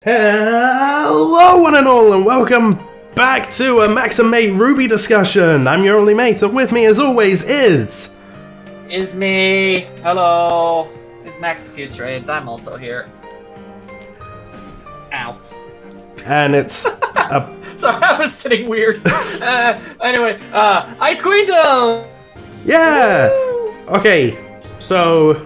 Hello one and all, and welcome back to a MaxN'Mate RWBY discussion. I'm your only mate, and with me as always is me. Hello. It's Max the Few Trades. I'm also here. Ow. and it's Sorry, I was sitting weird. Anyway, Ice Queendom! yeah. Woo! Okay, so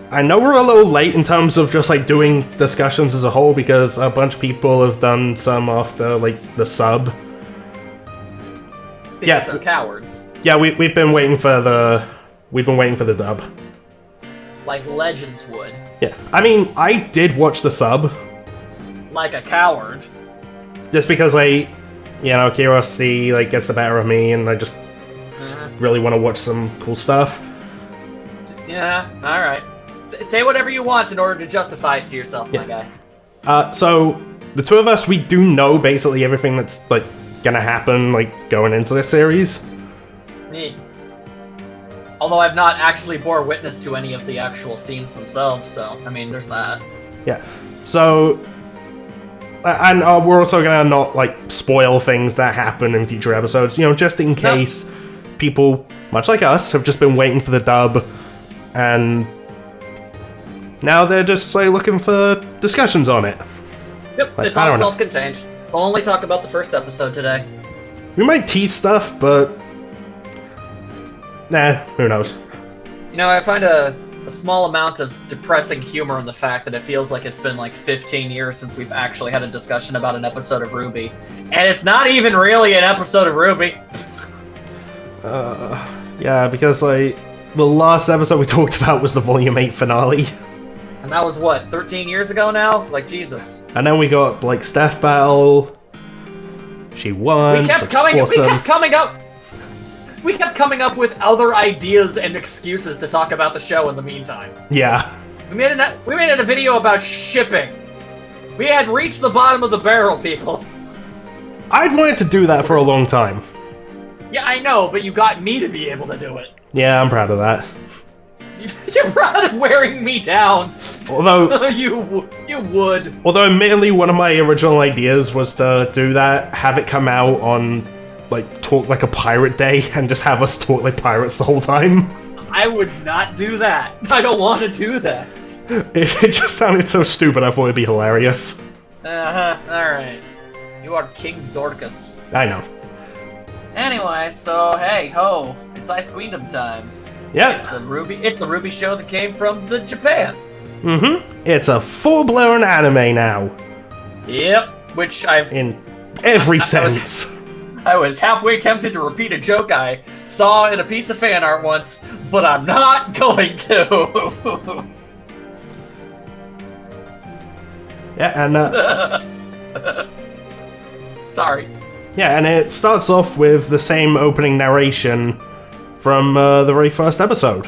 I know we're a little late in terms of just like doing discussions as a whole because a bunch of people have done some after like the sub. Because they're cowards. Yeah, we've been waiting for the dub. Like legends would. Yeah, I mean, I did watch the sub. Like a coward. Just because, like, you know, curiosity, like, gets the better of me, and I just really want to watch some cool stuff. Yeah, alright. Say whatever you want in order to justify it to yourself, my guy. So, the two of us, we do know basically everything that's, like, gonna happen, like, going into this series. Me. Although I've not actually bore witness to any of the actual scenes themselves, so, I mean, there's that. Yeah. So, and we're also gonna not, like, spoil things that happen in future episodes, you know, just in case people, much like us, have just been waiting for the dub, and now they're just, like, looking for discussions on it. Yep, Like, it's all self-contained. We'll only talk about the first episode today. We might tease stuff, but nah, who knows? You know, I find a small amount of depressing humor in the fact that it feels like it's been like 15 years since we've actually had a discussion about an episode of RWBY. And it's not even really an episode of RWBY. Yeah, because, like, the last episode we talked about was the Volume 8 finale. And that was, what, 13 years ago now? Like, Jesus. And then we got Blake's death battle. She won. We kept coming up with other ideas and excuses to talk about the show in the meantime. Yeah. We made it a video about shipping. We had reached the bottom of the barrel, people. I'd wanted to do that for a long time. Yeah, I know, but you got me to be able to do it. Yeah, I'm proud of that. You're proud of wearing me down. Although, you would. Although, admittedly, one of my original ideas was to do that, have it come out on, like, Talk Like a Pirate Day, and just have us talk like pirates the whole time. I would not do that. I don't want to do that. It just sounded so stupid, I thought it'd be hilarious. Alright. You are King Dorcas. I know. Anyway, so hey ho, it's Ice Queendom time. Yeah. It's the RWBY show that came from the Japan. It's a full-blown anime now. Yep, which I've... In every sense. I was halfway tempted to repeat a joke I saw in a piece of fan art once, but I'm not going to. Yeah, and, Sorry. yeah, and it starts off with the same opening narration from the very first episode.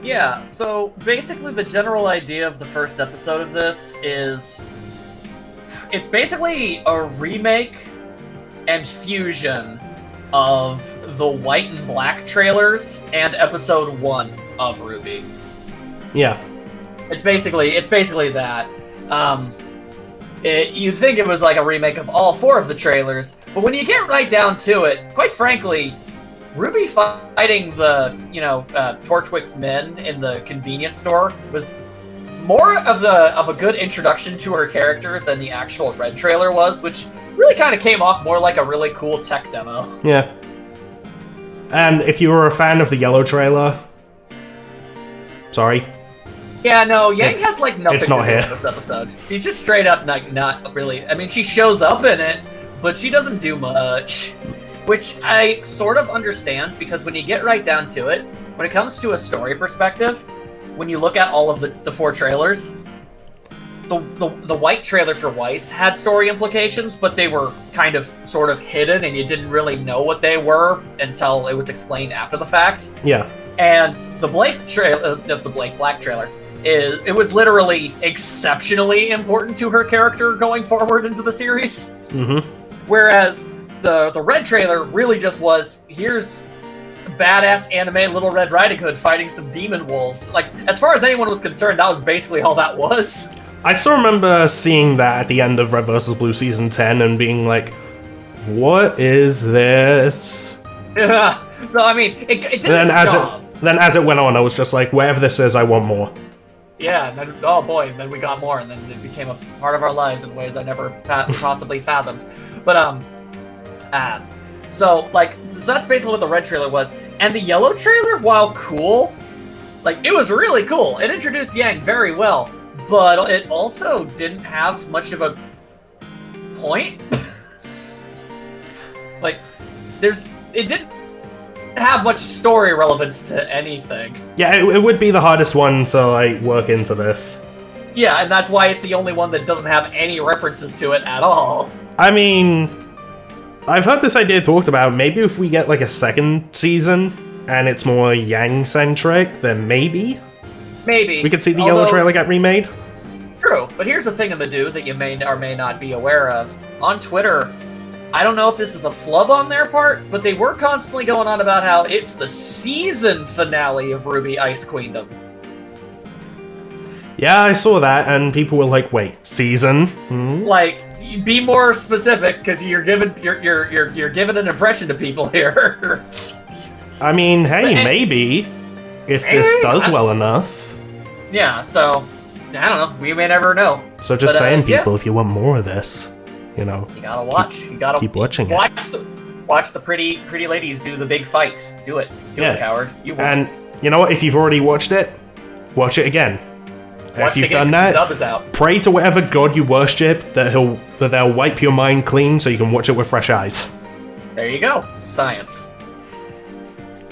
Yeah, so basically the general idea of the first episode of this is... It's basically a remake and fusion of the white and black trailers and episode 1 of RWBY. Yeah. It's basically that. You'd think it was like a remake of all 4 of the trailers, but when you get right down to it, quite frankly, RWBY fighting the, Torchwick's men in the convenience store was more of a good introduction to her character than the actual Red trailer was, which really kind of came off more like a really cool tech demo. Yeah. And if you were a fan of the Yellow trailer... Sorry. Yeah, no, Yang has, like, nothing it's not to do here. with this episode. She's just straight up, like, not really... I mean, she shows up in it, but she doesn't do much. Which I sort of understand, because when you get right down to it, when it comes to a story perspective, when you look at all of the 4 trailers, the white trailer for Weiss had story implications, but they were kind of sort of hidden, and you didn't really know what they were until it was explained after the fact. Yeah. And the Blake trailer, the Blake Black trailer, it was literally exceptionally important to her character going forward into the series. Whereas the Red trailer really just was, here's badass anime Little Red Riding Hood fighting some demon wolves. Like, as far as anyone was concerned, that was basically all that was. I still remember seeing that at the end of Red vs. Blue Season 10 and being like, what is this? Yeah. So, I mean, it did Then its job. Then as it went on, I was just like, whatever this is, I want more. Yeah, and then, oh boy, and then we got more, and then it became a part of our lives in ways I never possibly fathomed. But, so that's basically what the red trailer was. And the yellow trailer, while cool, like, it was really cool. It introduced Yang very well, but it also didn't have much of a point. Like, it didn't have much story relevance to anything. Yeah, it would be the hardest one to, like, work into this. Yeah, and that's why it's the only one that doesn't have any references to it at all. I mean, I've heard this idea talked about. Maybe if we get, like, a second season and it's more Yang-centric, then maybe we could see the yellow trailer get remade. True, but here's the thing in the do that you may or may not be aware of. On Twitter, I don't know if this is a flub on their part, but they were constantly going on about how it's the season finale of RWBY Ice Queendom. Yeah, I saw that, and people were like, "Wait, season?" Hmm? Like, be more specific, because you're giving an impression to people here. I mean, hey, maybe if this does well enough. Yeah, so I don't know. We may never know. So just saying, people, if you want more of this, you know, you gotta watch. You gotta keep watching it. Watch the pretty ladies do the big fight. Do it. Do it, coward. You will. And you know what? If you've already watched it, watch it again. If you've done that, dub is out. Pray to whatever god you worship that they'll wipe your mind clean so you can watch it with fresh eyes. There you go. Science.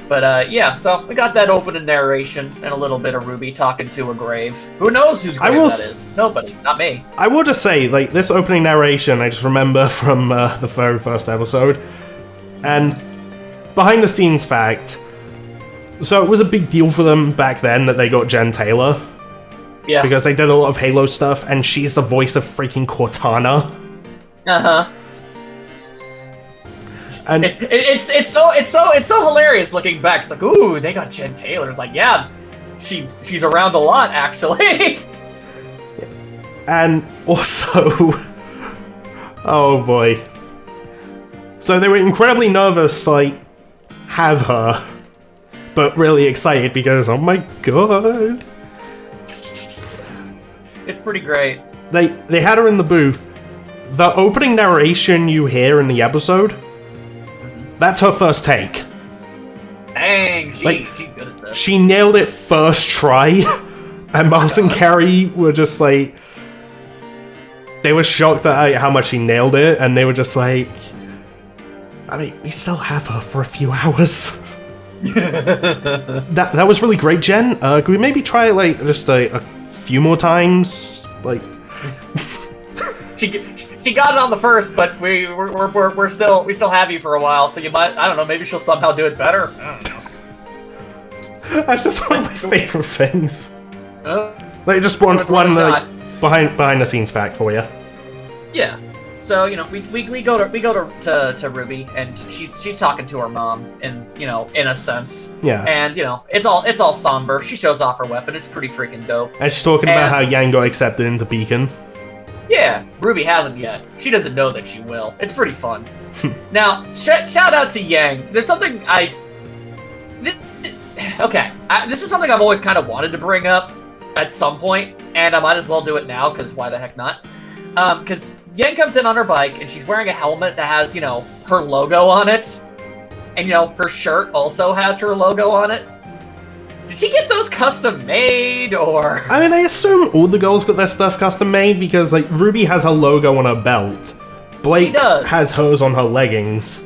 But yeah, so we got that opening narration and a little bit of RWBY talking to a grave. Who knows whose grave that is? Nobody. Not me. I will just say, like, this opening narration, I just remember from the very first episode. And behind the scenes fact, so it was a big deal for them back then that they got Jen Taylor. Yeah. Because they did a lot of Halo stuff, and she's the voice of freaking Cortana. Uh-huh. And it's so hilarious looking back. It's like, ooh, they got Jen Taylor. It's like, yeah, she's around a lot, actually. And also, oh boy. So they were incredibly nervous to, like, have her, but really excited because, oh my god. It's pretty great. They had her in the booth. The opening narration you hear in the episode, that's her first take. Dang, she's good at this. She nailed it first try, and Miles and Carrie were just like, they were shocked at how much she nailed it, and they were just like, I mean, we still have her for a few hours. that was really great, Jen. Could we maybe try like just a few more times? Like, she got it on the first, but we still have you for a while, so you might, I don't know, maybe she'll somehow do it better. I don't know. That's just one of my favorite things. Like, just one behind the scenes fact for you. Yeah. So, you know, we go to RWBY, and she's talking to her mom, in a sense. Yeah. And it's all somber. She shows off her weapon. It's pretty freaking dope. And she's talking about how Yang got accepted into Beacon. Yeah, RWBY hasn't yet. She doesn't know that she will. It's pretty fun. Now, shout out to Yang. There's something this is something I've always kind of wanted to bring up at some point, and I might as well do it now, because why the heck not? Because Yang comes in on her bike, and she's wearing a helmet that has, her logo on it. And, her shirt also has her logo on it. Did she get those custom made, or...? I mean, I assume all the girls got their stuff custom made, because, like, RWBY has her logo on her belt. Blake has hers on her leggings.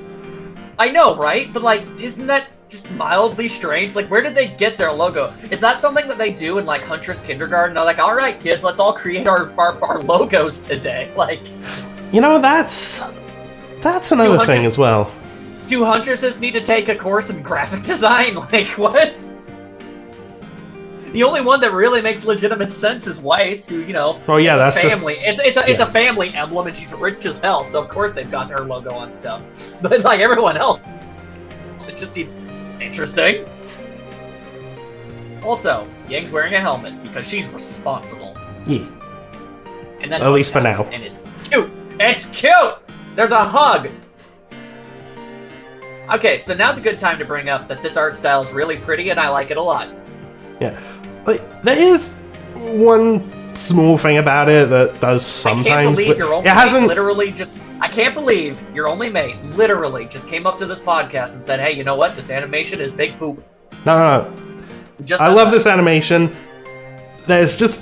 I know, right? But, like, isn't that just mildly strange? Like, where did they get their logo? Is that something that they do in, like, Huntress Kindergarten? They're like, all right, kids, let's all create our logos today. Like... that's another thing as well. Do Huntresses need to take a course in graphic design? Like, what? The only one that really makes legitimate sense is Weiss, who, oh yeah, that's family. It's a family emblem, and she's rich as hell, so of course they've gotten her logo on stuff. But like everyone else, it just seems interesting. Also, Yang's wearing a helmet because she's responsible. Yeah. And then At least for now. And it's cute. It's cute. There's a hug. Okay, so now's a good time to bring up that this art style is really pretty, and I like it a lot. Yeah, like there is one small thing about it that does sometimes. I can't believe your only it hasn't mate literally just. I can't believe your only mate literally just came up to this podcast and said, "Hey, you know what? This animation is big poop." No. I love this animation. There's just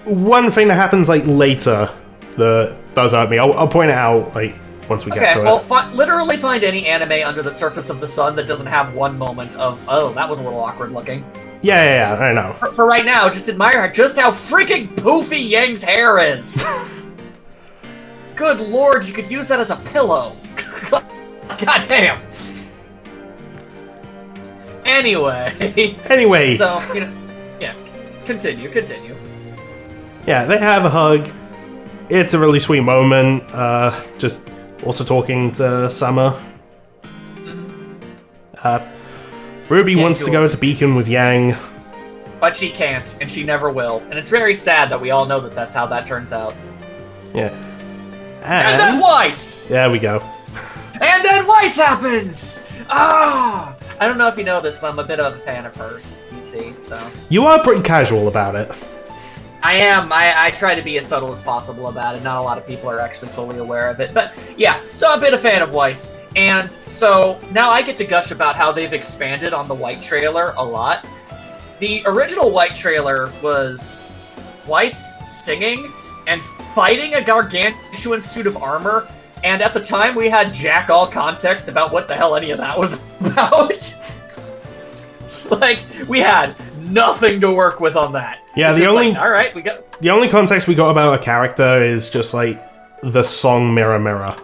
one thing that happens like later that does hurt me. I'll point it out like once we get to it. Okay, well, literally find any anime under the surface of the sun that doesn't have one moment of, oh, that was a little awkward looking. Yeah, I know. For right now, just admire just how freaking poofy Yang's hair is. Good lord, you could use that as a pillow. God damn. Anyway. So, yeah, continue. Yeah, they have a hug. It's a really sweet moment. Just also talking to Summer. Ruby wants to go to Beacon with Yang. But she can't, and she never will. And it's very sad that we all know that that's how that turns out. Yeah. And then Weiss! There we go. And then Weiss happens! Ah! I don't know if you know this, but I'm a bit of a fan of hers, you see, so... You are pretty casual about it. I am. I try to be as subtle as possible about it. Not a lot of people are actually fully aware of it. But yeah, so I'm a bit a fan of Weiss. And so now I get to gush about how they've expanded on the White trailer a lot. The original White trailer was Weiss singing and fighting a gargantuan suit of armor. And at the time, we had jack all context about what the hell any of that was about. Like, we had nothing to work with on that. Yeah, all right, we got... The only context we got about a character is just, like, the song Mirror Mirror.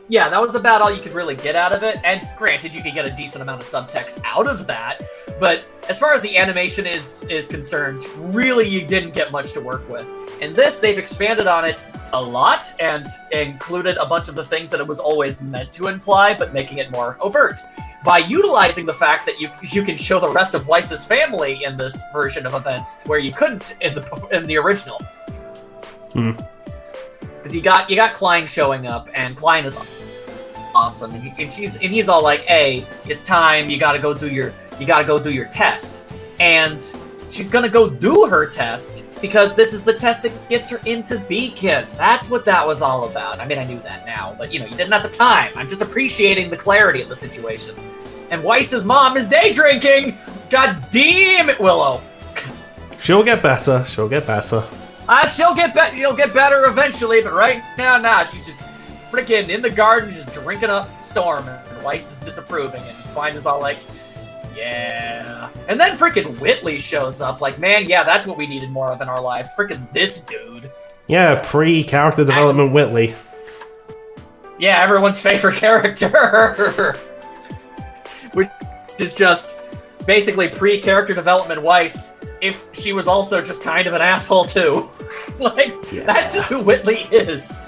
Yeah, that was about all you could really get out of it, and granted, you could get a decent amount of subtext out of that, but as far as the animation is concerned, really you didn't get much to work with. In this, they've expanded on it a lot, and included a bunch of the things that it was always meant to imply, but making it more overt. By utilizing the fact that you can show the rest of Weiss's family in this version of events, where you couldn't in the original. Because you got Klein showing up, and Klein is awesome, and he's all like, "Hey, it's time. You gotta go do your test," and she's gonna go do her test because this is the test that gets her into Beacon. That's what that was all about. I mean, I knew that now, but you didn't at the time. I'm just appreciating the clarity of the situation. And Weiss's mom is day drinking. God damn it, Willow. She'll get better. She'll get better. She'll get better eventually, but right now, nah, she's just freaking in the garden, just drinking up Storm, and Weiss is disapproving, and Klein is all like, yeah. And then freaking Whitley shows up, like, man, yeah, that's what we needed more of in our lives. Freaking this dude. Yeah, pre-character development Whitley. Yeah, everyone's favorite character. Which is just basically pre-character development Weiss, if she was also just kind of an asshole too. Like, that's just who Whitley is.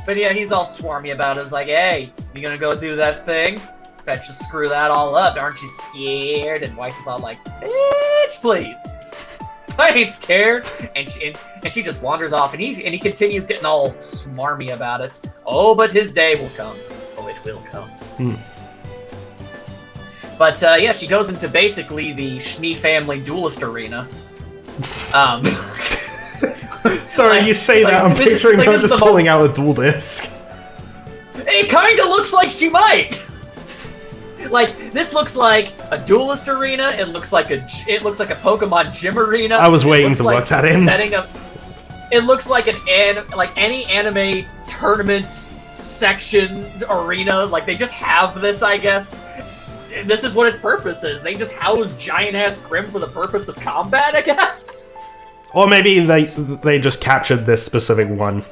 But yeah, he's all swarmy about it. He's like, hey, you gonna go do that thing? Bet you screw that all up, aren't you scared? And Weiss is all like, bitch, please. I ain't scared. And she just wanders off, and he continues getting all smarmy about it. Oh, but his day will come. Oh, it will come. But yeah, she goes into basically the Schnee family duelist arena. Sorry, you say that, I'm picturing her just pulling out a dual disc. It kind of looks like she might! Like, this looks like a duelist arena, it looks like a Pokemon gym arena. I was waiting to look that in. It looks like any anime tournament section arena. Like, they just have this, I guess. This is what its purpose is. They just house giant-ass Grim for the purpose of combat, I guess? Or maybe they just captured this specific one.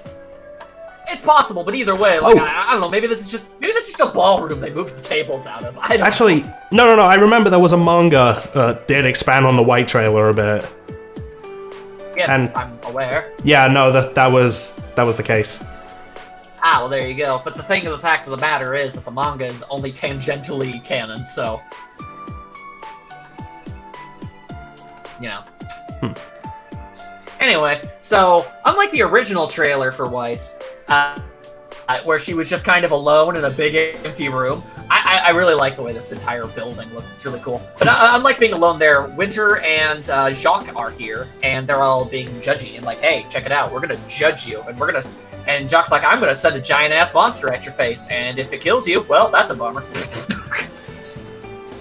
It's possible, but either way, like, I don't know. Maybe this is just a ballroom they moved the tables out of. I don't know. No. I remember there was a manga that did expand on the White trailer a bit. Yes, and, I'm aware. Yeah, no, that was the case. Ah, well, there you go. But the fact of the matter is that the manga is only tangentially canon, so... Anyway, so unlike the original trailer for Weiss, where she was just kind of alone in a big empty room, I really like the way this entire building looks. It's really cool. But unlike being alone there, Winter and Jacques are here, and they're all being judgy and like, hey, check it out, we're gonna judge you, and we're gonna. And Jacques' like, I'm gonna send a giant ass monster at your face, and if it kills you, well, that's a bummer.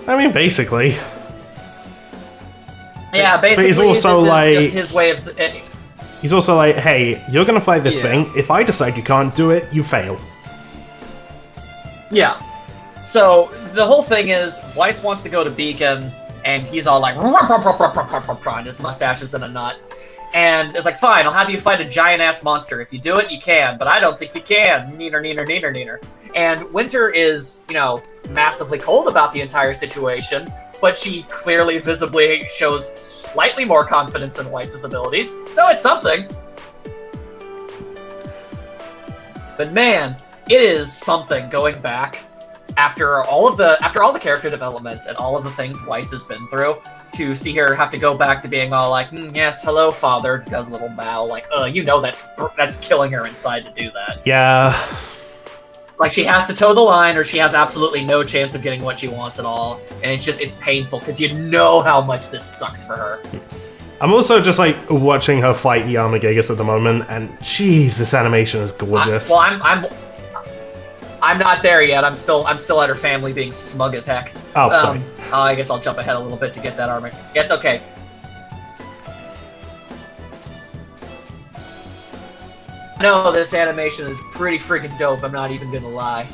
I mean, basically. Yeah, basically. But he's also like, just his way of. He's also like, hey, you're gonna fight this thing. If I decide you can't do it, you fail. Yeah. So the whole thing is, Weiss wants to go to Beacon, and he's all like, and his mustache is in a knot. And it's like, fine, I'll have you fight a giant-ass monster. If you do it, you can, but I don't think you can. Neener. And Winter is, massively cold about the entire situation, but she clearly, visibly shows slightly more confidence in Weiss's abilities, so it's something. But man, it is something going back after all the character development and all of the things Weiss has been through, to see her have to go back to being all like, yes, hello, father, does a little bow, like, that's killing her inside to do that. Yeah. Like, she has to toe the line, or she has absolutely no chance of getting what she wants at all, and it's painful, because you know how much this sucks for her. I'm also just, like, watching her fight Yarmagigas at the moment, and jeez, this animation is gorgeous. I'm not there yet. I'm still at her family being smug as heck. Oh, sorry. I guess I'll jump ahead a little bit to get that armor. Yeah, it's okay. No, this animation is pretty freaking dope. I'm not even gonna lie.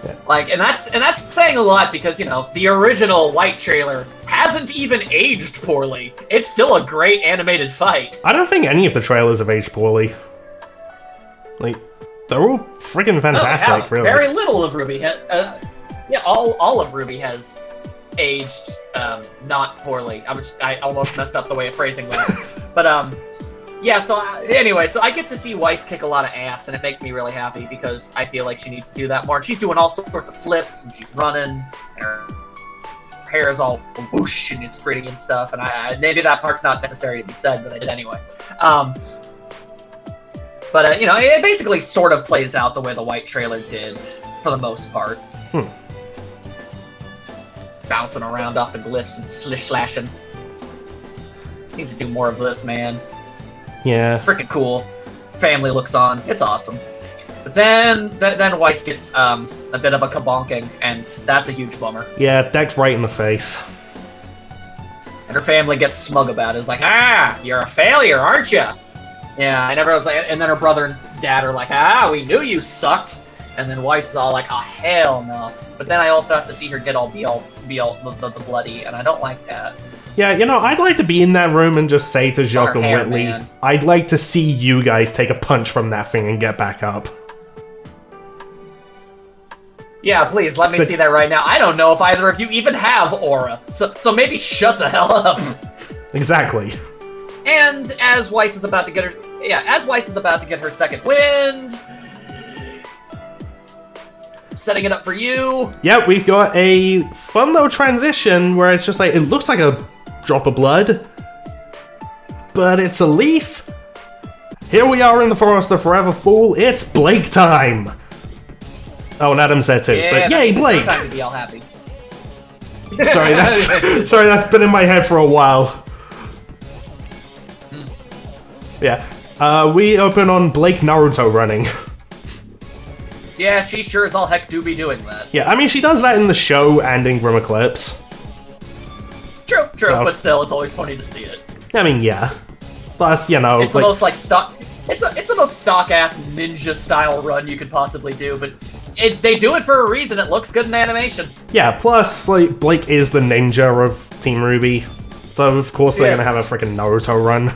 Yeah. Like, and that's saying a lot, because the original White trailer hasn't even aged poorly. It's still a great animated fight. I don't think any of the trailers have aged poorly. Like, they're all freaking fantastic, really. Very little of RWBY all of RWBY has aged not poorly. I almost messed up the way of phrasing that. But yeah, so anyway, so I get to see Weiss kick a lot of ass, and it makes me really happy, because I feel like she needs to do that more. And she's doing all sorts of flips, and she's running, and her hair is all whoosh, and it's pretty and stuff, and maybe that part's not necessary to be said, but I did anyway. But it basically sort of plays out the way the White trailer did, for the most part. Bouncing around off the glyphs and slish-slashing. Needs to do more of this, man. Yeah. It's freaking cool. Family looks on. It's awesome. But then Weiss gets a bit of a kabonking, and that's a huge bummer. Yeah, decked right in the face. And her family gets smug about it. It's like, you're a failure, aren't you? Yeah, and everyone's like, and then her brother and dad are like, we knew you sucked. And then Weiss is all like, oh, hell no. But then I also have to see her get all the bloody, and I don't like that. Yeah, I'd like to be in that room and just say to Jacques and Whitley, man, I'd like to see you guys take a punch from that thing and get back up. Yeah, please, let me see that right now. I don't know if either of you even have aura, so maybe shut the hell up. Exactly. And as Weiss is about to get her second wind, setting it up for you. Yep, we've got a fun little transition where it's just like, it looks like a drop of blood, but it's a leaf. Here we are in the Forest of Forever Fall. It's Blake time. Oh, and Adam's there too. Yeah, but yay, Blake! Time to be all happy. Sorry, that's been in my head for a while. Yeah, we open on Blake Naruto running. Yeah, she sure as all heck do be doing that. Yeah, I mean, she does that in the show and in Grim Eclipse. True, so, but still, it's always funny to see it. I mean, yeah. Plus, it's the most stock. It's the most stock-ass ninja-style run you could possibly do, but they do it for a reason. It looks good in animation. Yeah, plus, Blake is the ninja of Team RWBY, so of course they're gonna have a freaking Naruto run.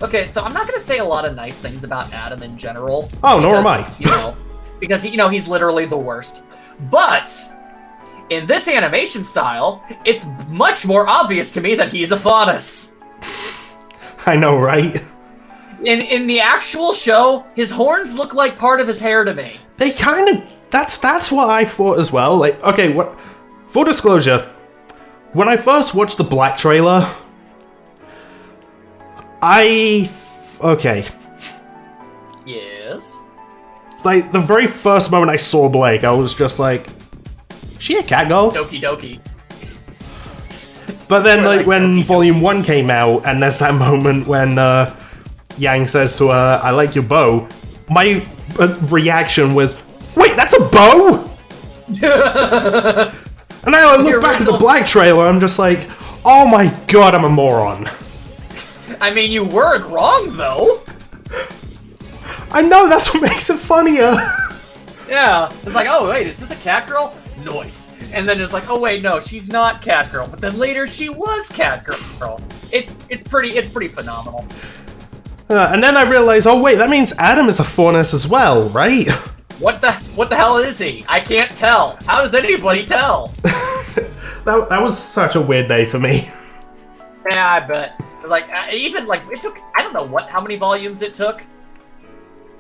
Okay, so I'm not gonna say a lot of nice things about Adam in general. Oh, nor am I. Because he's literally the worst. But in this animation style, it's much more obvious to me that he's a Faunus. I know, right? In the actual show, his horns look like part of his hair to me. They kind of... That's what I thought as well. Like, okay, full disclosure, when I first watched the Black trailer, Okay. Yes. It's like the very first moment I saw Blake, I was just like, is she a cat girl? Doki doki. But then, like, when Doki Volume 1 came out, and there's that moment when Yang says to her, I like your bow, my reaction was, wait, that's a bow?! And now I look back at the Black trailer, I'm just like, oh my god, I'm a moron. I mean, you weren't wrong, though. I know, that's what makes it funnier. Yeah, it's like, oh wait, is this a cat girl? Nice. And then it's like, oh wait, no, she's not cat girl. But then later she was cat girl. It's pretty phenomenal. And then I realize, oh wait, that means Adam is a Faunus as well, right? What the hell is he? I can't tell. How does anybody tell? that was such a weird day for me. Yeah, I bet. It was like it took, I don't know how many volumes it took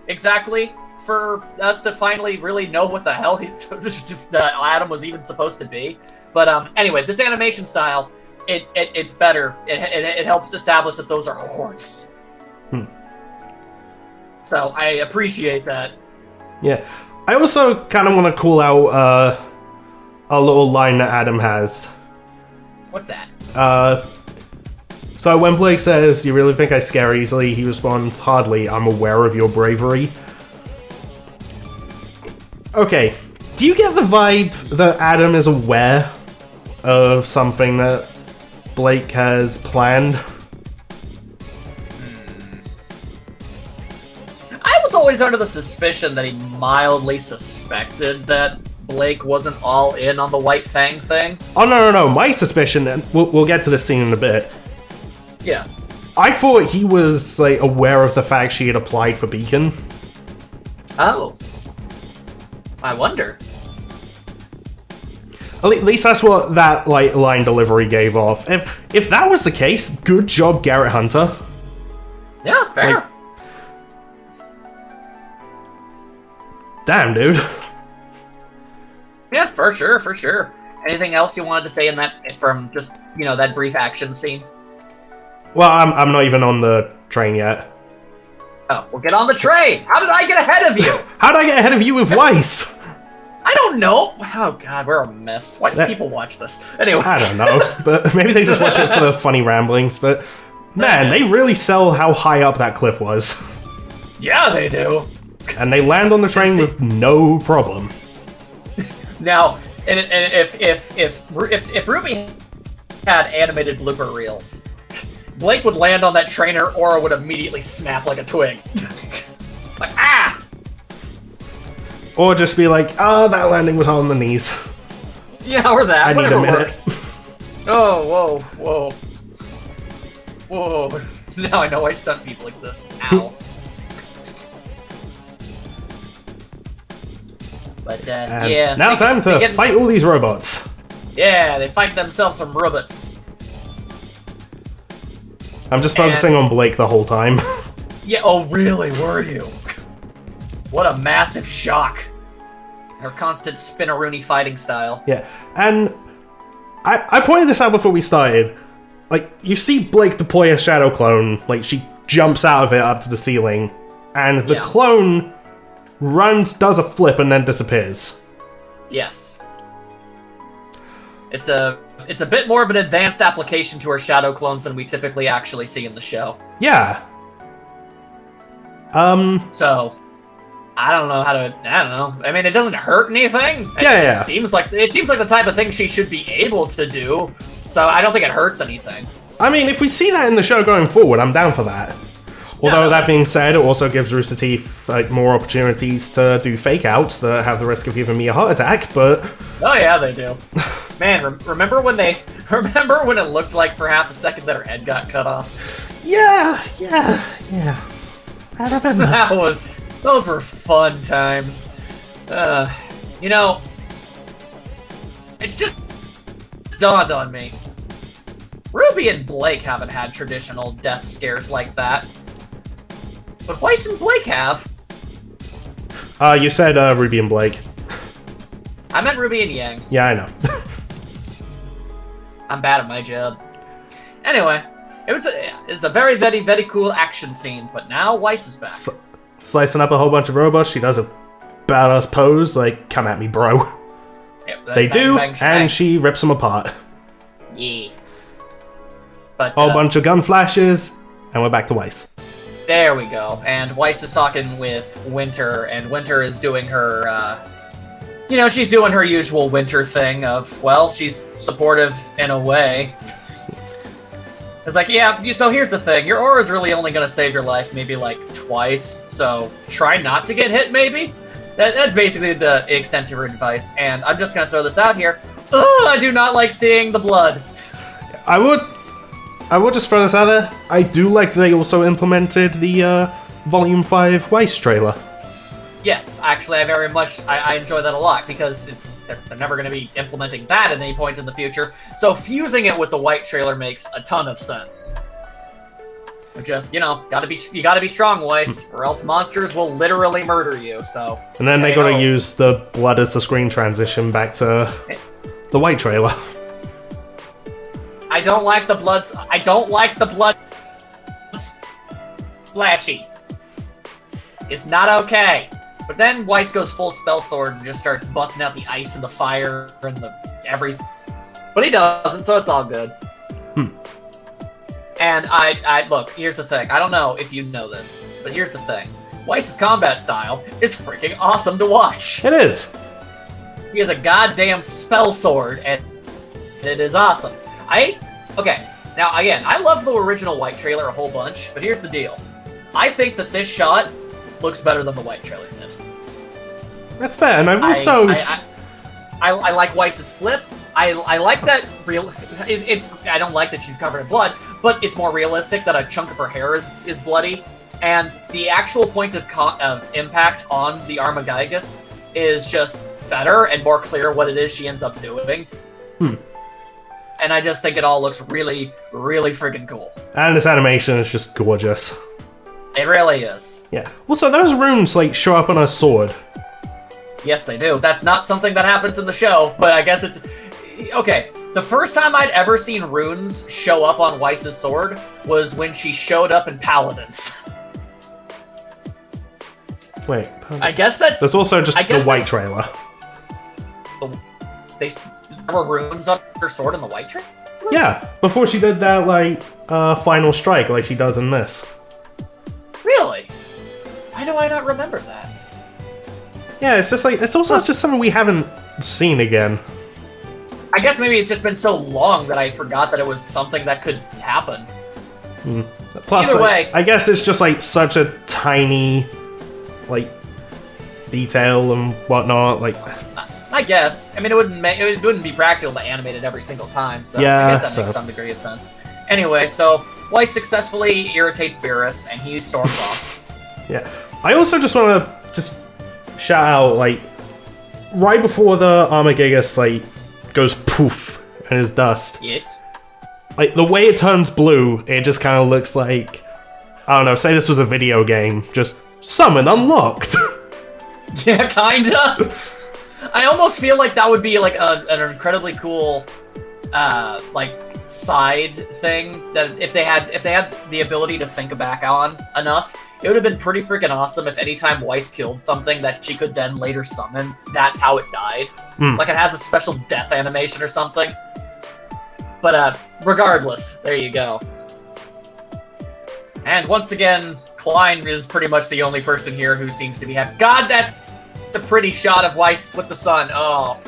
exactly for us to finally really know what the hell Adam was even supposed to be. But anyway, this animation style, it's better. It helps establish that those are horns. So I appreciate that. Yeah. I also kind of want to call out a little line that Adam has. What's that? So when Blake says, you really think I scare easily, he responds, hardly, I'm aware of your bravery. Okay, do you get the vibe that Adam is aware of something that Blake has planned? I was always under the suspicion that he mildly suspected that Blake wasn't all in on the White Fang thing. Oh, no. My suspicion, and we'll get to this scene in a bit. Yeah. I thought he was, like, aware of the fact she had applied for Beacon. Oh. I wonder. At least that's what that, like, line delivery gave off. If that was the case, good job, Garrett Hunter. Yeah, fair. Like, damn, dude. Yeah, for sure. Anything else you wanted to say in that, from just, that brief action scene? Well, I'm not even on the train yet. Oh, well, get on the train! How did I get ahead of you? How did I get ahead of you with Weiss? I don't know. Oh, God, we're a mess. Why do people watch this? Anyway. I don't know, but maybe they just watch it for the funny ramblings, but man, they really sell how high up that cliff was. Yeah, they do. And they land on the train with no problem. Now, and if RWBY had animated blooper reels, Blake would land on that train, or Aura would immediately snap like a twig. Like, ah! Or just be like, that landing was on the knees. Yeah, or that. I need a minute. Works. Oh, whoa. Now I know why stunt people exist. Ow. But, yeah. Now time to fight all these robots. Yeah, they fight themselves some robots. I'm just focusing on Blake the whole time. Yeah, oh really, were you? What a massive shock. Her constant spinneroonie fighting style. Yeah, and I pointed this out before we started. Like, you see Blake deploy a shadow clone, like, she jumps out of it up to the ceiling, and the clone runs, does a flip, and then disappears. Yes. It's a bit more of an advanced application to her shadow clones than we typically actually see in the show. Yeah. So, I don't know. I mean, it doesn't hurt anything. Yeah. It seems like the type of thing she should be able to do. So I don't think it hurts anything. I mean, if we see that in the show going forward, I'm down for that. Although, that being said, it also gives Rooster Teeth more opportunities to do fake-outs that have the risk of giving me a heart attack, but... Oh yeah, they do. Man, remember when it looked like for half a second that her head got cut off? Yeah. I remember. Those were fun times. It just dawned on me. RWBY and Blake haven't had traditional death scares like that. But Weiss and Blake have. You said RWBY and Blake. I meant RWBY and Yang. Yeah, I know. I'm bad at my job. Anyway, It's a very, very, very cool action scene, but now Weiss is back. Slicing up a whole bunch of robots, she does a badass pose, like, come at me, bro. Yep, They bang, do, bang, bang. and she rips them apart. Yeah. But, Whole bunch of gun flashes, and we're back to Weiss. There we go. And Weiss is talking with Winter, and Winter is doing her, she's doing her usual Winter thing of, well, she's supportive in a way. It's like, yeah, so here's the thing. Your aura's really only going to save your life maybe, like, twice, so try not to get hit, maybe? That's basically the extent of her advice, and I'm just going to throw this out here. Ugh, I do not like seeing the blood. I would just throw this out there. I do like they also implemented the Volume 5 Weiss trailer. Yes, actually, I enjoy that a lot, because they're never going to be implementing that at any point in the future, so fusing it with the white trailer makes a ton of sense. Just, you gotta be strong, Weiss, or else monsters will literally murder you, so... And then they gotta use the blood as the screen transition back to the white trailer. I don't like the blood splashy. It's not okay. But then Weiss goes full spell sword and just starts busting out the ice and the fire and the everything. But he doesn't, so it's all good. And I look, here's the thing. I don't know if you know this, but here's the thing. Weiss's combat style is freaking awesome to watch. It is. He has a goddamn spell sword, and it is awesome. Okay, now again, I love the original white trailer a whole bunch, but here's the deal. I think that this shot looks better than the white trailer did. That's fair, and I've also... I like Weiss's flip. I like that I don't like that she's covered in blood, but it's more realistic that a chunk of her hair is bloody, and the actual point of impact on the Armagigas is just better and more clear what it is she ends up doing. And I just think it all looks really, really freaking cool. And this animation is just gorgeous. It really is. Yeah. Also, those runes, like, show up on her sword. Yes, they do. That's not something that happens in the show, but I guess it's... Okay, the first time I'd ever seen runes show up on Weiss's sword was when she showed up in Paladins. Wait. I guess that's... There's also just the white trailer. There were runes on her sword in the white trailer? Yeah, before she did that, like, final strike, like she does in this. Really? Why do I not remember that? Yeah, it's just like, it's also just something we haven't seen again. I guess maybe it's just been so long that I forgot that it was something that could happen. Plus, either way, I guess it's just like such a tiny, like, detail and whatnot. Like, I guess. I mean, it wouldn't be practical to animate it every single time. So yeah, I guess that makes some degree of sense. Anyway, so Weiss successfully irritates Beerus, and he storms off. Yeah, I also just want to shout out, like, right before the Armagigas, like, goes poof and is dust. Yes. Like, the way it turns blue, it just kind of looks like, I don't know, say this was a video game, just summon unlocked. Yeah, kinda. I almost feel like that would be like an incredibly cool, like, side thing that if they had the ability to think back on enough, it would have been pretty freaking awesome if anytime Weiss killed something that she could then later summon, that's how it died. Like it has a special death animation or something. But regardless, there you go. And once again, Klein is pretty much the only person here who seems to be happy. God, that's a pretty shot of Weiss with the sun. Oh.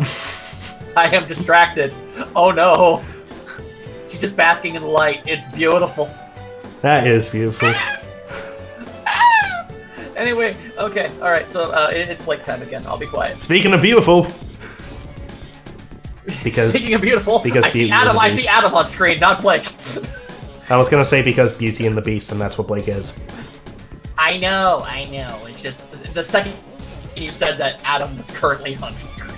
I am distracted. Oh no. She's just basking in the light. It's beautiful. That is beautiful. Anyway, okay, alright, so it's Blake time again. I'll be quiet. Speaking of beautiful. Speaking of beautiful, I see Adam on screen, not Blake. I was gonna say because Beauty and the Beast, and that's what Blake is. I know. It's just the second you said that Adam was currently on screen.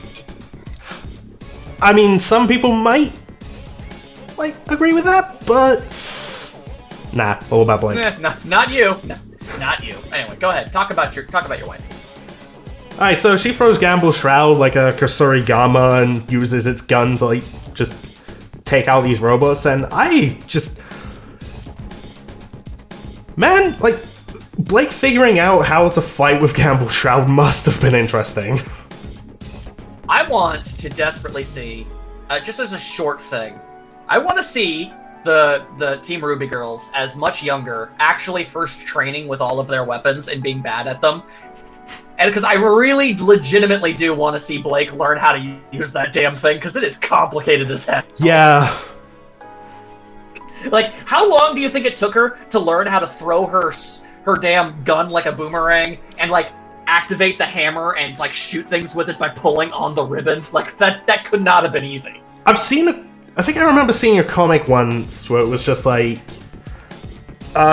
I mean, some people might, like, agree with that, but... Nah, all about Blake. Not you. Not you. Anyway, go ahead. Talk about your wife. Alright, so she throws Gamble's Shroud like a Kusurigama and uses its gun to, like, just take out these robots, and I just... Man, like, Blake figuring out how to fight with Gamble Shroud must have been interesting. I want to desperately see, just as a short thing, I want to see the Team RWBY girls, as much younger, actually first training with all of their weapons and being bad at them. And because I really legitimately do want to see Blake learn how to use that damn thing, because it is complicated as heck. Yeah. Like, how long do you think it took her to learn how to throw her damn gun like a boomerang and, like, activate the hammer and, like, shoot things with it by pulling on the ribbon? Like, that could not have been easy. I think I remember seeing a comic once where it was just like,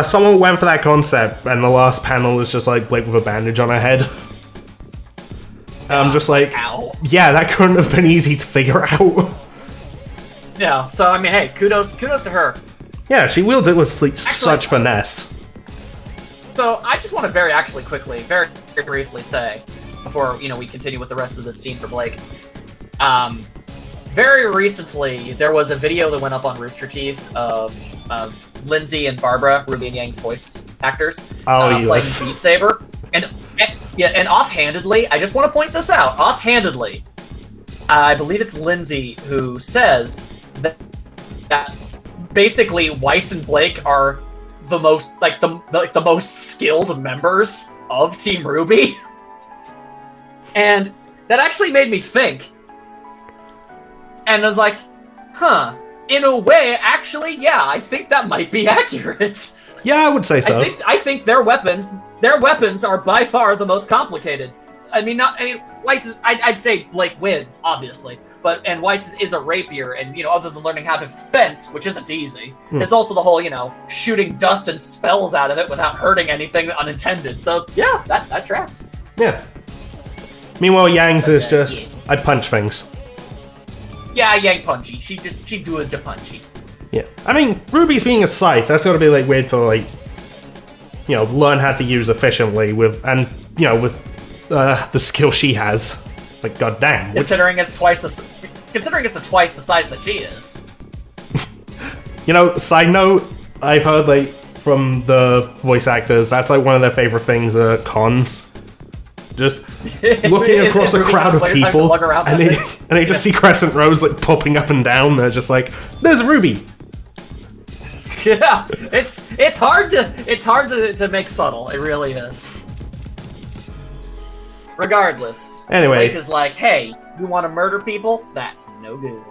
someone went for that concept, and the last panel is just like Blake with a bandage on her head. And I'm just like, ow. Yeah, that couldn't have been easy to figure out. Yeah, so I mean, hey, kudos to her. Yeah, she wields it with such finesse. So I just want to very briefly say, before we continue with the rest of this scene for Blake, very recently there was a video that went up on Rooster Teeth of Lindsay and Barbara, Ruby and Yang's voice actors, playing Beat Saber, and offhandedly, I just want to point this out. Offhandedly, I believe it's Lindsay who says that basically Weiss and Blake are the most the most skilled members of Team RWBY, and that actually made me think. And I was like, huh. In a way, actually, yeah, I think that might be accurate. Yeah, I would say so. I think their weapons are by far the most complicated. Weiss is, I'd say Blake wins, obviously, and Weiss is a rapier, and other than learning how to fence, which isn't easy, there's also the whole shooting dust and spells out of it without hurting anything unintended. So yeah, that tracks. Yeah. Meanwhile, Yang's is just I punch things. Yeah, Yang punchy. She do the punchy. Yeah, I mean, Ruby's being a scythe. That's got to be like weird to learn how to use efficiently with the skill she has. Like, goddamn. Considering it's twice the size that she is. Side note, I've heard from the voice actors, that's one of their favorite things. Cons. Just looking across a crowd of people, and they just see Crescent Rose popping up and down. They're just like, "There's RWBY." Yeah, it's hard to make subtle. It really is. Regardless, anyway, Blake is like, "Hey, you want to murder people? That's no good."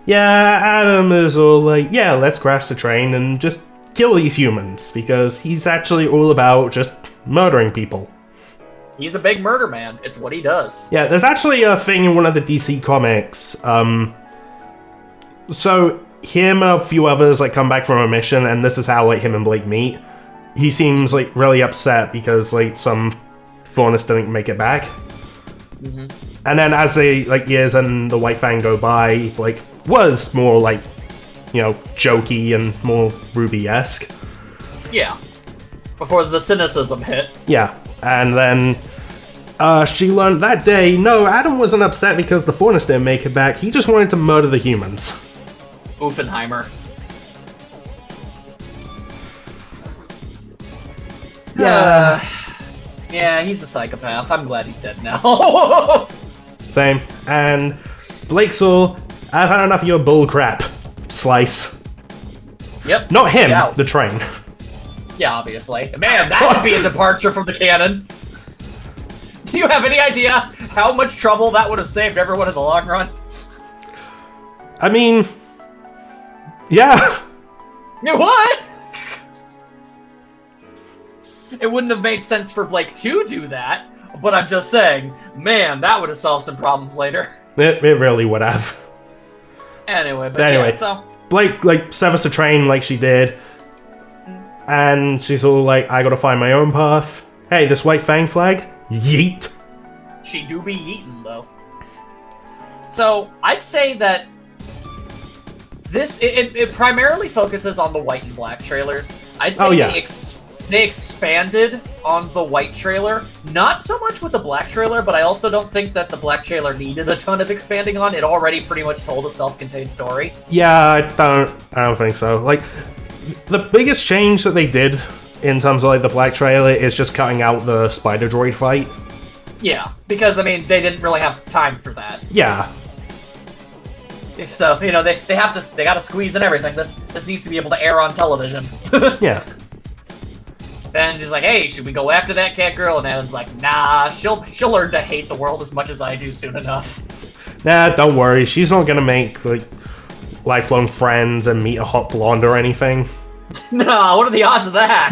Yeah, Adam is all like, "Yeah, let's crash the train and just kill these humans," because he's actually all about just murdering people. He's a big murder man. It's what he does. Yeah, there's actually a thing in one of the DC comics. So him and a few others come back from a mission, and this is how him and Blake meet. He seems really upset because some Faunus didn't make it back. Mm-hmm. And then as the years and the White Fang go by, Blake was more jokey and more RWBY-esque. Yeah. Before the cynicism hit. Yeah, and then she learned that day, no, Adam wasn't upset because the Faunus didn't make it back, he just wanted to murder the humans. Oppenheimer. Yeah, he's a psychopath. I'm glad he's dead now. Same. And Blake's all, I've had enough of your bull crap. Slice. Yep. Not him, the train. Yeah, obviously. Man, that would be a departure from the canon. Do you have any idea how much trouble that would have saved everyone in the long run? I mean, yeah. What? It wouldn't have made sense for Blake to do that, but I'm just saying, man, that would have solved some problems later. It really would have. Anyway, yeah, so... Blake, severs the train like she did, and she's all like, I gotta find my own path. Hey, this White Fang flag? Yeet. She do be yeetin', though. So, I'd say that this, it primarily focuses on the white and black trailers. I'd say they expanded on the white trailer, not so much with the black trailer, but I also don't think that the black trailer needed a ton of expanding on. It already pretty much told a self-contained story. Yeah, I don't think so. The biggest change that they did in terms of like the Black trailer is just cutting out the spider droid fight. Yeah, because I mean they didn't really have time for that. Yeah. So, you know, they gotta squeeze in everything. This needs to be able to air on television. Yeah. And he's like, hey, should we go after that cat girl? And Alan's like, nah, she'll learn to hate the world as much as I do soon enough. Nah, don't worry. She's not gonna make, like, lifelong friends and meet a hot blonde or anything. No, what are the odds of that?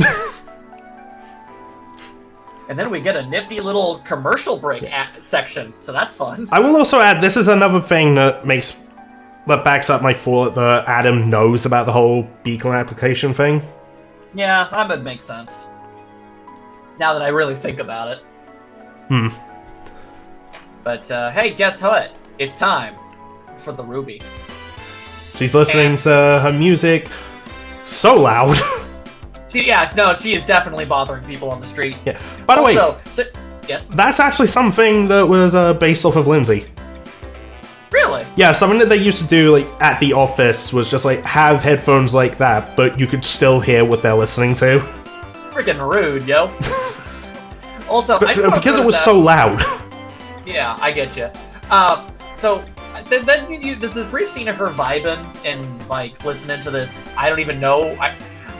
And then we get a nifty little commercial break section, so that's fun. I will also add, this is another thing that backs up my thought that Adam knows about the whole beacon application thing. Yeah, that would make sense. Now that I really think about it. But, hey, guess what? It's time for the RWBY. She's listening to her music so loud. She is definitely bothering people on the street. Yeah. By the way, yes? that's actually something that was based off of Lindsay. Really? Yeah, something that they used to do like at the office was just like have headphones like that, but you could still hear what they're listening to. Freaking rude, yo. Also, because it was so loud. Yeah, I get you. So then there's this brief scene of her vibing and like listening to this. I don't even know.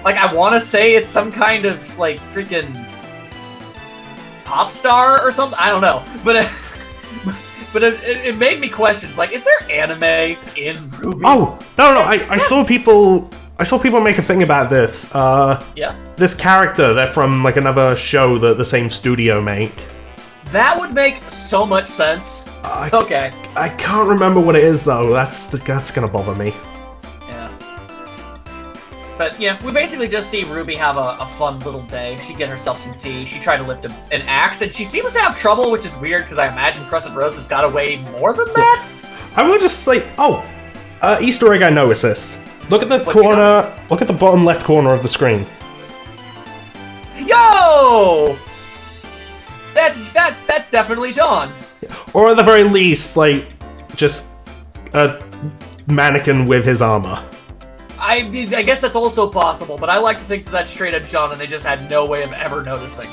I want to say it's some kind of like freaking pop star or something. I don't know, but. But it made me question. It's like, is there anime in RWBY? Oh no! I saw people make a thing about this. Yeah. This character, they're from like another show that the same studio make. That would make so much sense. Okay. I can't remember what it is though. That's gonna bother me. Yeah. But yeah, we basically just see RWBY have a fun little day. She get herself some tea. She tried to lift an axe, and she seems to have trouble, which is weird because I imagine Crescent Rose has got to weigh more than that. I will just say, Easter egg. I noticed this. Look at the corner. Look at the bottom left corner of the screen. Yo! That's definitely Jean. Or at the very least, like, just a mannequin with his armor. I guess that's also possible, but I like to think that that's straight up Jean, and they just had no way of ever noticing.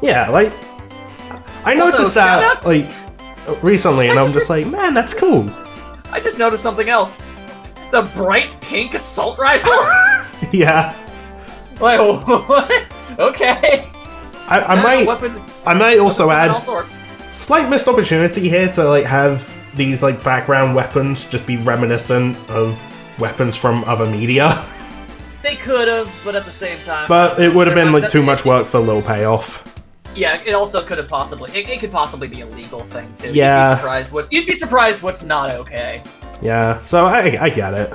Yeah, like, I noticed that, like, recently, and I'm just like, man, that's cool. I just noticed something else. The bright pink assault rifle? Yeah. Like, what? Okay. I might also add slight missed opportunity here to, like, have these, like, background weapons just be reminiscent of weapons from other media. They could have, but at the same time... But it would have been, like, too much work for a little payoff. Yeah, it also could have possibly... It could possibly be a legal thing, too. Yeah. You'd be surprised what's not okay. Yeah, so I get it.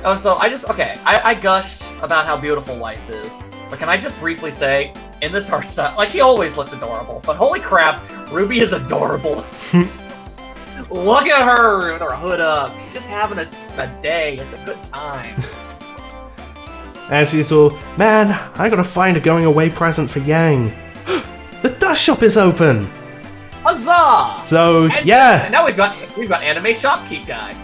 Oh, so I gushed about how beautiful Weiss is. But can I just briefly say, in this art style... Like, she always looks adorable, but holy crap, RWBY is adorable. Look at her with her hood up. She's just having a day. It's a good time. And she's all, man, I gotta find a going away present for Yang. The dust shop is open. Huzzah! So and now we've got anime shopkeep guy.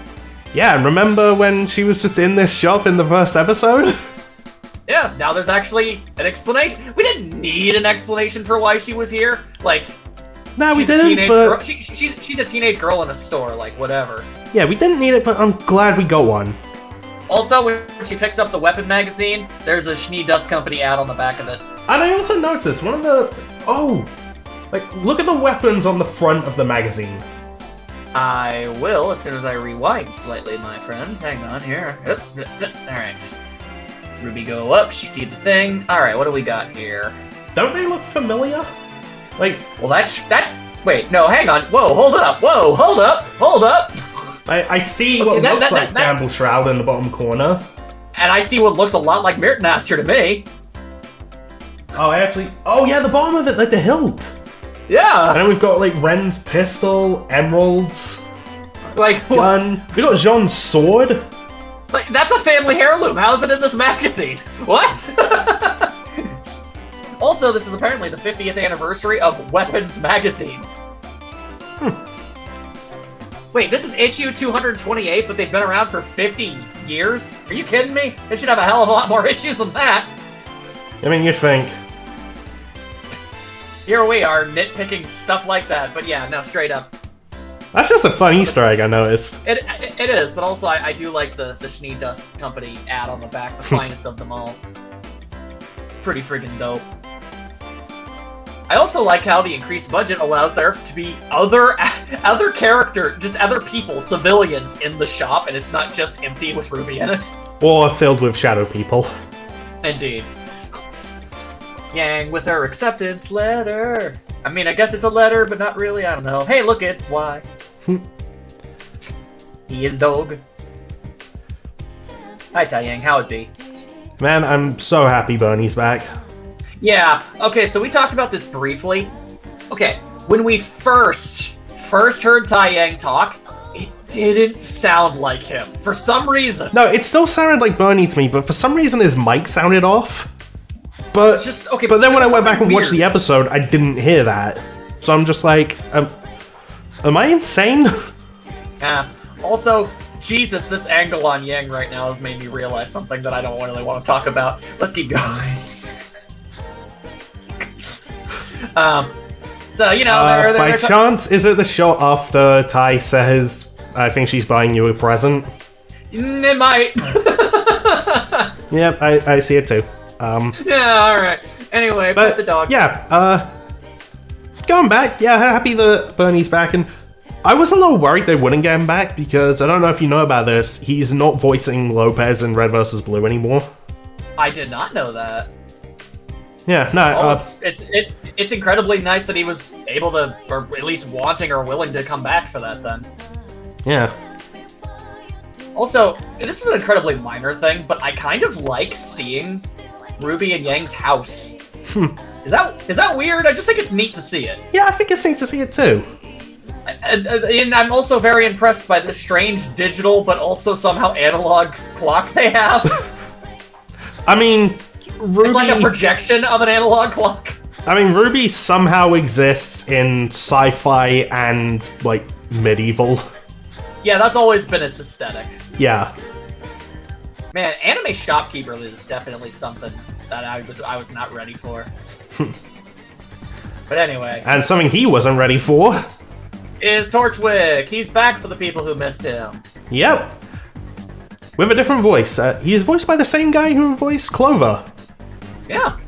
Yeah, and remember when she was just in this shop in the first episode? Yeah, now there's actually an explanation. We didn't need an explanation for why she was here. Like, no, we didn't, but... She's a teenage girl in a store, like, whatever. Yeah, we didn't need it, but I'm glad we got one. Also, when she picks up the weapon magazine, there's a Schnee Dust Company ad on the back of it. And I also noticed one of the... Oh! Like, look at the weapons on the front of the magazine. I will, as soon as I rewind slightly, my friend. Hang on here. Alright. RWBY go up, she see the thing. Alright, what do we got here? Don't they look familiar? Like, well, that's. Wait, no, hang on. Whoa, hold up. Whoa, hold up. Hold up. I see what looks like Gamble Shroud in the bottom corner. And I see what looks a lot like Mirtmaster to me. Oh, oh yeah, the bottom of it, like the hilt. Yeah. And then we've got like Ren's pistol, emeralds, like gun. We got Jean's sword. Like, that's a family heirloom. How is it in this magazine? What? Also, this is apparently the 50th anniversary of Weapons Magazine. Wait, this is issue 228, but they've been around for 50 years? Are you kidding me? They should have a hell of a lot more issues than that. I mean, you'd think. Here we are, nitpicking stuff like that, but yeah, no, straight up. That's just a fun Easter egg I noticed. It is, but also I do like the Schnee Dust Company ad on the back, the finest of them all. It's pretty friggin' dope. I also like how the increased budget allows there to be other people, civilians in the shop, and it's not just empty with RWBY in it. Or filled with shadow people. Indeed. Yang with her acceptance letter. I mean, I guess it's a letter, but not really, I don't know. Hey, look, it's Y. He is dog. Hi, Taiyang, how it be? Man, I'm so happy Bernie's back. Yeah, okay, so we talked about this briefly. Okay, when we first heard Taiyang talk, it didn't sound like him, for some reason. No, it still sounded like Bernie to me, but for some reason his mic sounded off. But, but then when I went back and watched the episode, I didn't hear that. So I'm just like, am I insane? Yeah. Also, Jesus, this angle on Yang right now has made me realize something that I don't really want to talk about. Let's keep going. So, you know, by chance, is it the shot after Tai says, I think she's buying you a present? It might. Yep, I see it too. Yeah, alright. Anyway, but put the dog. Yeah, going back, yeah, happy that Bernie's back, and I was a little worried they wouldn't get him back, because I don't know if you know about this, he's not voicing Lopez in Red vs. Blue anymore. I did not know that. Yeah, no, it's incredibly nice that he was able to, or at least wanting or willing to come back for that then. Yeah. Also, this is an incredibly minor thing, but I kind of like seeing RWBY and Yang's house. Is that weird? I just think it's neat to see it. Yeah, I think it's neat to see it too. And I'm also very impressed by this strange digital, but also somehow analog clock they have. I mean, RWBY... It's like a projection of an analog clock. I mean, RWBY somehow exists in sci-fi and, like, medieval. Yeah, that's always been its aesthetic. Yeah. Man, anime shopkeeper is definitely something that I was not ready for. But anyway. And something he wasn't ready for. Is Torchwick. He's back for the people who missed him. Yep. With a different voice. He is voiced by the same guy who voiced Clover. Yeah.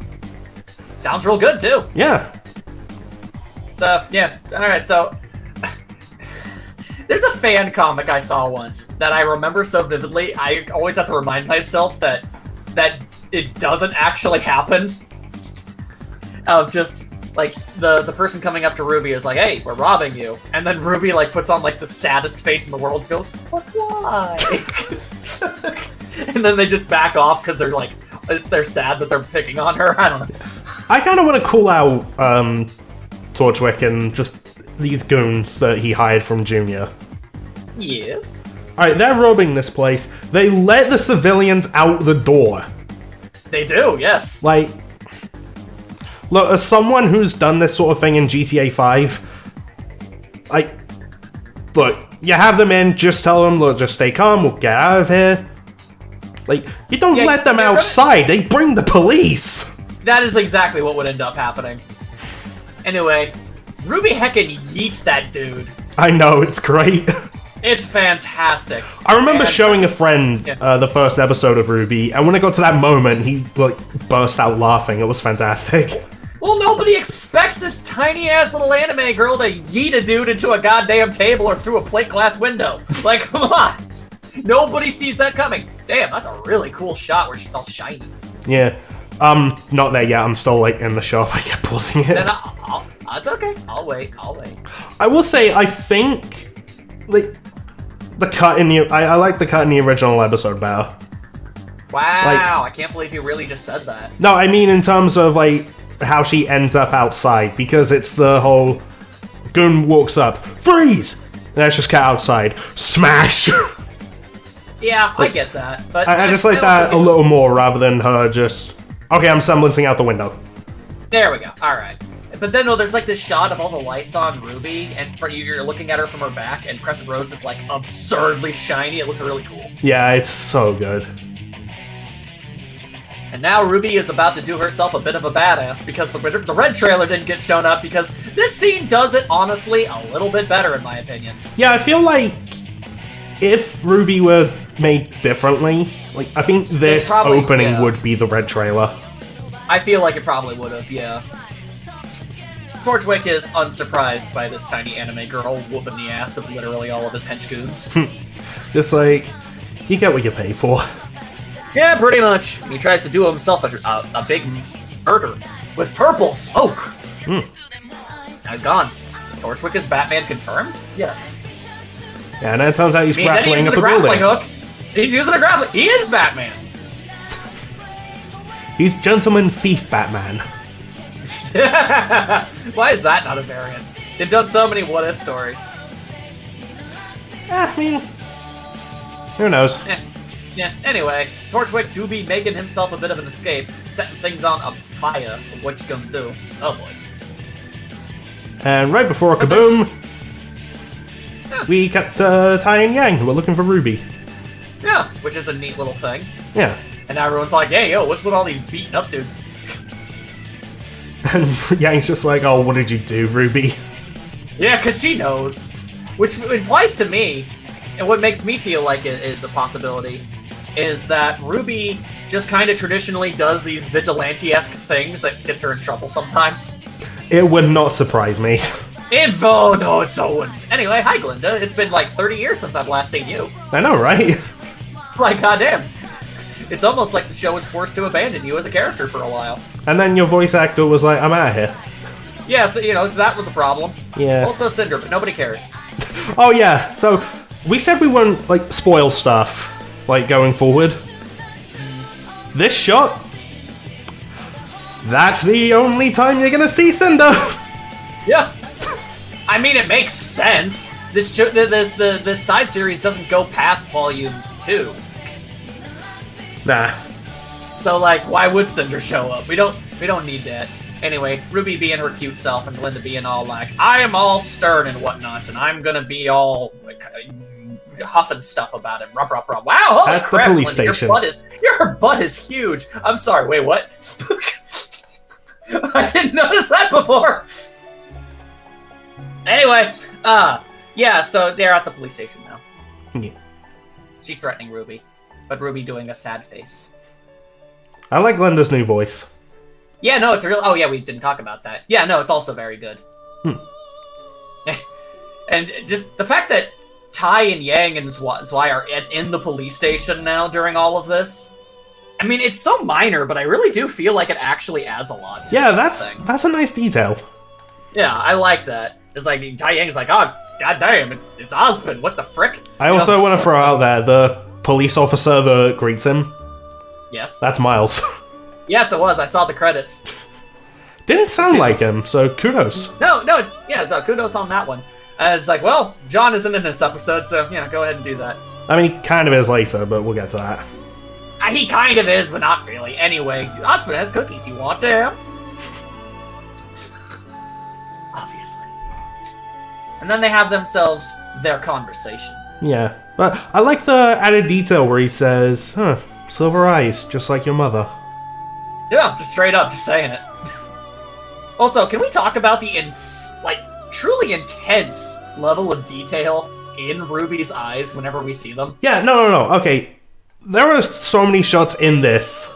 Sounds real good, too. Yeah. So, yeah. Alright, so... There's a fan comic I saw once that I remember so vividly, I always have to remind myself that it doesn't actually happen. Of just, like, the person coming up to RWBY is like, hey, we're robbing you. And then RWBY, like, puts on, like, the saddest face in the world and goes, but why? And then they just back off because they're, like, they're sad that they're picking on her. I don't know. I kind of want to call out Torchwick and just these goons that he hired from Junior. Yes. Alright, they're robbing this place. They let the civilians out the door. They do, yes. Like, look, as someone who's done this sort of thing in GTA 5, like, look, you have them in, just tell them, look, just stay calm, we'll get out of here. Like, you don't let them outside, they bring the police. That is exactly what would end up happening. Anyway, RWBY heckin' yeets that dude. I know, it's great. It's fantastic. I remember showing a friend the first episode of RWBY, and when it got to that moment, he like burst out laughing. It was fantastic. Well, nobody expects this tiny-ass little anime girl to yeet a dude into a goddamn table or through a plate glass window. Like, come on. Nobody sees that coming. Damn, that's a really cool shot where she's all shiny. Yeah. Not there yet. I'm still, like, in the shop. I kept pausing it. Then that's okay. I'll wait. I will say, I think, like, the cut in the... I like the cut in the original episode better. Wow, like, I can't believe you really just said that. No, I mean in terms of, like, how she ends up outside, because it's the whole... Goon walks up, freeze! And that's just cut outside. Smash! Yeah, like, I get that, but... I just like that a little more, rather than her just... Okay, I'm semblancing out the window. There we go, alright. But then, no, there's like this shot of all the lights on RWBY, and you're looking at her from her back, and Crescent Rose is like absurdly shiny. It looks really cool. Yeah, it's so good. And now RWBY is about to do herself a bit of a badass because the red trailer didn't get shown up because this scene does it, honestly, a little bit better in my opinion. Yeah, I feel like if RWBY were made differently, like I think this opening would be the red trailer. I feel like it probably would have, yeah. Torchwick is unsurprised by this tiny anime girl whooping the ass of literally all of his henchgoons. Just like, you get what you pay for. Yeah, pretty much. He tries to do himself a big murder with purple smoke. Now he's gone. Torchwick is Batman confirmed? Yes. Yeah, and then it turns out he's grappling up a building. Hook. He's using a grappling. He is Batman. He's Gentleman Thief Batman. Why is that not a variant? They've done so many what-if stories. I mean, who knows? Yeah, anyway, Torchwick do be making himself a bit of an escape, setting things on a fire. What you gonna do? Oh boy. And right before kaboom, we got Tai and Yang, who are looking for RWBY. Yeah, which is a neat little thing. Yeah. And now everyone's like, hey, yo, what's with all these beaten up dudes? And Yang's just like, oh, what did you do, RWBY? Yeah, because she knows. Which implies to me, and what makes me feel like it is a possibility, is that RWBY just kind of traditionally does these vigilante-esque things that gets her in trouble sometimes. It would not surprise me. Oh, no, it's so wouldn't. Anyway, hi, Glinda. It's been like 30 years since I've last seen you. I know, right? Like, goddamn. It's almost like the show was forced to abandon you as a character for a while. And then your voice actor was like, I'm out of here. Yeah, so, you know, that was a problem. Yeah. Also Cinder, but nobody cares. Oh, yeah. So, we said we wouldn't, like, spoil stuff, like, going forward. This shot, that's the only time you're gonna see Cinder. Yeah. I mean, it makes sense. This side series doesn't go past Volume 2. Nah. So, like, why would Cinder show up? We don't need that. Anyway, RWBY being her cute self and Glinda being all like, I am all stern and whatnot, and I'm gonna be all like, huffing stuff about him. Rup, rup, rup. Wow, holy at crap, the police Glinda, station. your butt is huge. I'm sorry, wait, what? I didn't notice that before. Anyway, yeah, so they're at the police station now. Yeah. She's threatening RWBY, but RWBY doing a sad face. I like Glinda's new voice. Yeah, no, it's real. Oh, yeah, we didn't talk about that. Yeah, no, it's also very good. And just the fact that Tai and Yang and Zwei are in the police station now during all of this. I mean, it's so minor, but I really do feel like it actually adds a lot to this thing. That's a nice detail. Yeah, I like that. It's like Tai Yang's like, oh, goddamn, it's Ozpin. What the frick? I also want to throw out there the police officer that greets him. Yes. That's Miles. Yes, it was. I saw the credits. Didn't sound like him, so kudos. No, yeah, so kudos on that one. It's like, well, John isn't in this episode, so, yeah, go ahead and do that. I mean, he kind of is later, but we'll get to that. He kind of is, but not really. Anyway, Ozpin has cookies. You want them? Obviously. And then they have themselves their conversation. Yeah, but I like the added detail where he says, silver eyes, just like your mother. Yeah, just straight up, just saying it. Also, can we talk about the, truly intense level of detail in RWBY's eyes whenever we see them? Yeah, no. Okay, there are so many shots in this.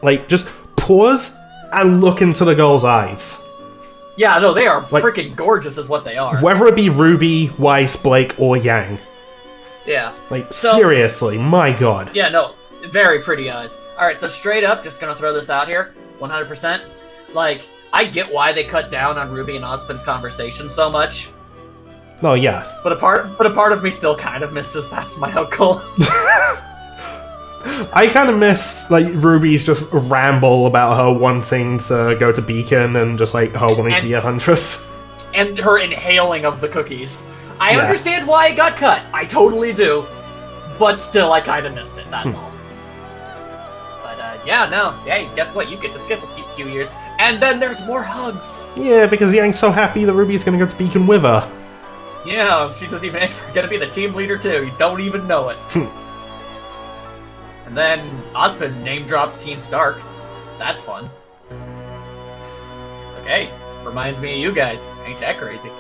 Like, just pause and look into the girl's eyes. Yeah, no, they are freaking gorgeous is what they are. Whether it be RWBY, Weiss, Blake, or Yang. Yeah. Seriously, my god. Yeah, no, very pretty eyes. Alright, so straight up, just gonna throw this out here, 100%. I get why they cut down on RWBY and Ozpin's conversation so much. Oh, yeah. But a part of me still kind of misses That's My Uncle. I kind of miss, RWBY's just ramble about her wanting to go to Beacon and just, her wanting to be a huntress. And her inhaling of the cookies. I understand why it got cut. I totally do. But still, I kind of missed it. That's all. But, yeah, no. Hey, guess what? You get to skip a few years. And then there's more hugs. Yeah, because Yang's so happy that Ruby's gonna go to Beacon with her. Yeah, she doesn't even gonna be the team leader too. You don't even know it. And then Ozpin name drops Team Stark. That's fun. It's like, hey, reminds me of you guys. Ain't that crazy?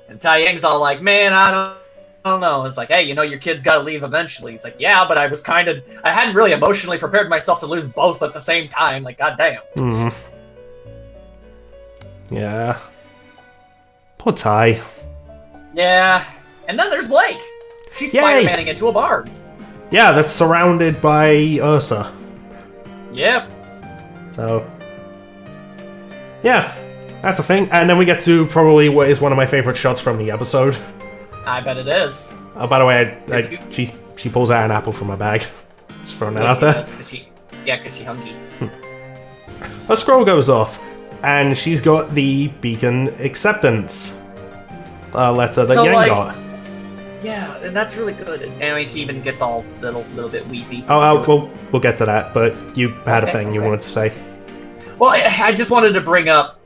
And Tai Ying's all like, man, I don't know. It's like, hey, your kid's gotta leave eventually. He's like, yeah, but I hadn't really emotionally prepared myself to lose both at the same time. Like, goddamn. Yeah. Poor Tai. Yeah. And then there's Blake. She's Yay! Spider-Manning into a bar. Yeah, that's surrounded by Ursa. Yep. So, yeah, that's a thing. And then we get to probably what is one of my favorite shots from the episode. I bet it is. Oh, by the way, she pulls out an apple from her bag. Just throwing that out there. Because she's hungry. A scroll goes off, and she's got the Beacon acceptance letter that Yang got. Yeah, and that's really good. And I mean, she even gets all little bit weepy. We'll get to that, but you had a thing you wanted to say. Well, I just wanted to bring up,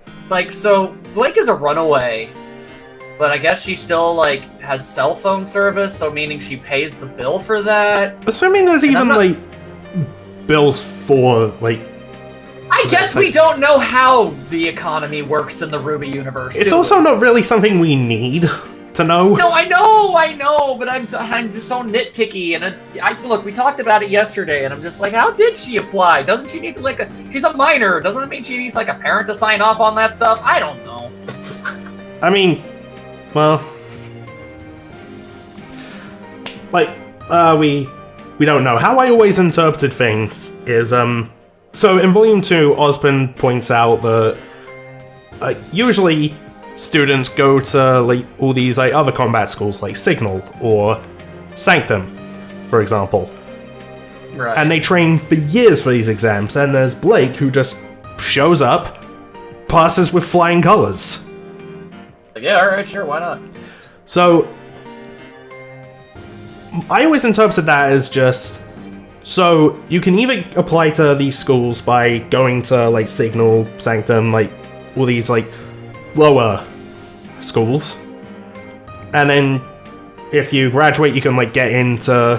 so Blake is a runaway, but I guess she still, has cell phone service, so meaning she pays the bill for that. Assuming there's even, bills for, I guess we don't know how the economy works in the RWBY universe. It's also not really something we need to know. No, I know, but I'm just so nitpicky, and look, we talked about it yesterday, and I'm just like, how did she apply? Doesn't she need to, she's a minor, doesn't it mean she needs, a parent to sign off on that stuff? I don't know. I mean, well, we don't know. How I always interpreted things is, so in Volume 2, Ozpin points out that, usually students go to all these other combat schools like Signal or Sanctum, for example. Right. And they train for years for these exams. And there's Blake who just shows up, passes with flying colors. Yeah, alright, sure, why not? So I always interpreted that as just, so you can either apply to these schools by going to Signal, Sanctum, all these lower schools, and then if you graduate you can get into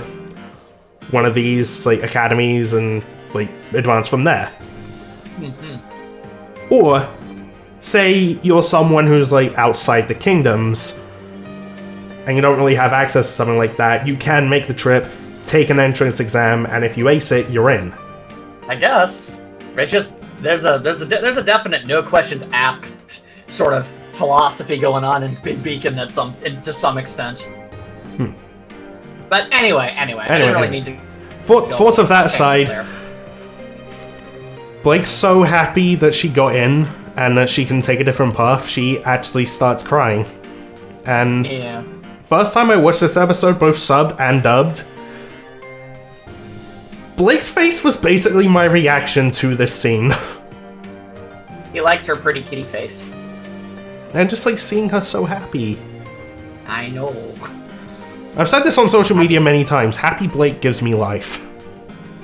one of these academies and advance from there. Or say you're someone who's outside the kingdoms and you don't really have access to something like that, you can make the trip, take an entrance exam, and if you ace it, you're in. I guess it's just there's a definite no questions asked sort of philosophy going on in Beacon to some extent. But anyway, I didn't really need to. Thoughts of that aside, Blake's so happy that she got in and that she can take a different path. She actually starts crying, and yeah. First time I watched this episode, both subbed and dubbed, Blake's face was basically my reaction to this scene. He likes her pretty kitty face. And just seeing her so happy. I know. I've said this on social media many times. Happy Blake gives me life.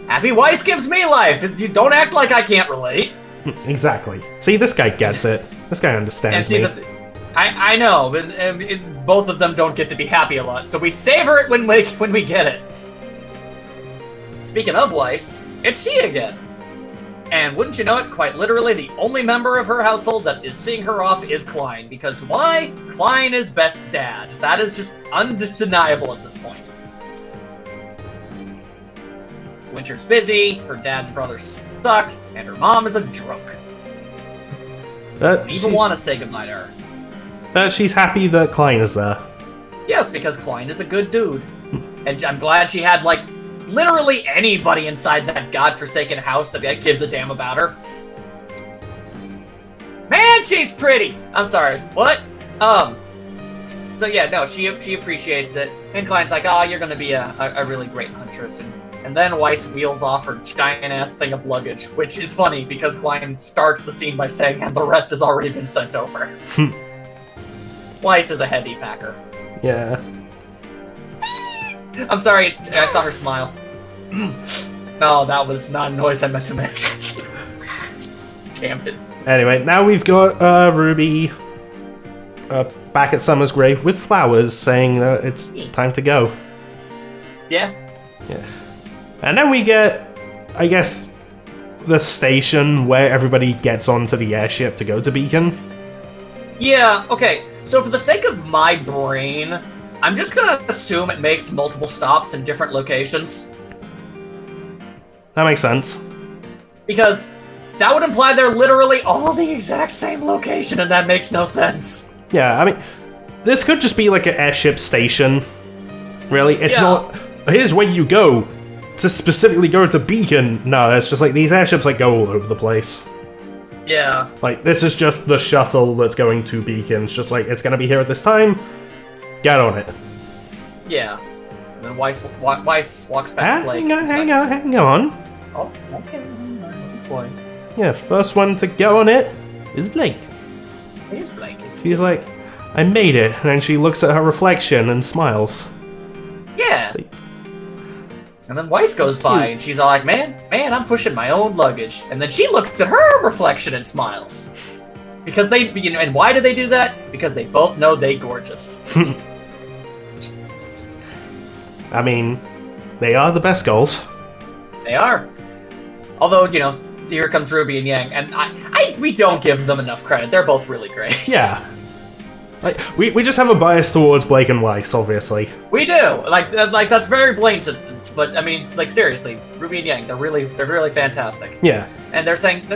Happy Weiss gives me life. You don't act like I can't relate. Exactly. See, this guy gets it. This guy understands me. I know, but both of them don't get to be happy a lot, so we savor it when we get it. Speaking of Weiss, it's she again. And wouldn't you know it, quite literally, the only member of her household that is seeing her off is Klein. Because why? Klein is best dad. That is just undeniable at this point. Winter's busy, her dad and brother suck, and her mom is a drunk. Don't even want to say goodbye to her. She's happy that Klein is there. Yes, because Klein is a good dude. And I'm glad she had, literally anybody inside that godforsaken house that gives a damn about her. Man, she's pretty! I'm sorry, what? So yeah, no, she appreciates it. And Klein's like, oh, you're gonna be a really great huntress. And then Weiss wheels off her giant-ass thing of luggage, which is funny because Klein starts the scene by saying, and the rest has already been sent over. Weiss is a heavy packer. Yeah. I'm sorry, I saw her smile. No, that was not a noise I meant to make. damn it. Anyway, now we've got Ruby back at Summer's grave with flowers saying that it's time to go. Yeah. Yeah. And then we get, I guess, the station where everybody gets onto the airship to go to Beacon. Yeah, okay. So for the sake of my brain, I'm just gonna assume it makes multiple stops in different locations. That makes sense. Because that would imply they're literally all the exact same location, and that makes no sense. Yeah, I mean, this could just be like an airship station. Really, it's not. Here's where you go to specifically go to Beacon. No, it's just like these airships like go all over the place. Yeah. Like this is just the shuttle that's going to Beacon. It's just like it's gonna be here at this time. Get on it. Yeah. And then Weiss walks past Blake. Hang on. Oh, okay. Boy. Yeah, first one to go on it is Blake. It is Blake. She's like, I made it. And then she looks at her reflection and smiles. Yeah. And then Weiss goes by and she's all like, man, I'm pushing my own luggage. And then she looks at her reflection and smiles. Because they, and why do they do that? Because they both know they gorgeous. I mean, they are the best goals. They are. Although, here comes Ruby and Yang, and we don't give them enough credit. They're both really great. Yeah. Like we just have a bias towards Blake and Weiss, obviously. We do. Like that's very blatant. But I mean, like seriously, Ruby and Yang, they're really fantastic. Yeah. And they're saying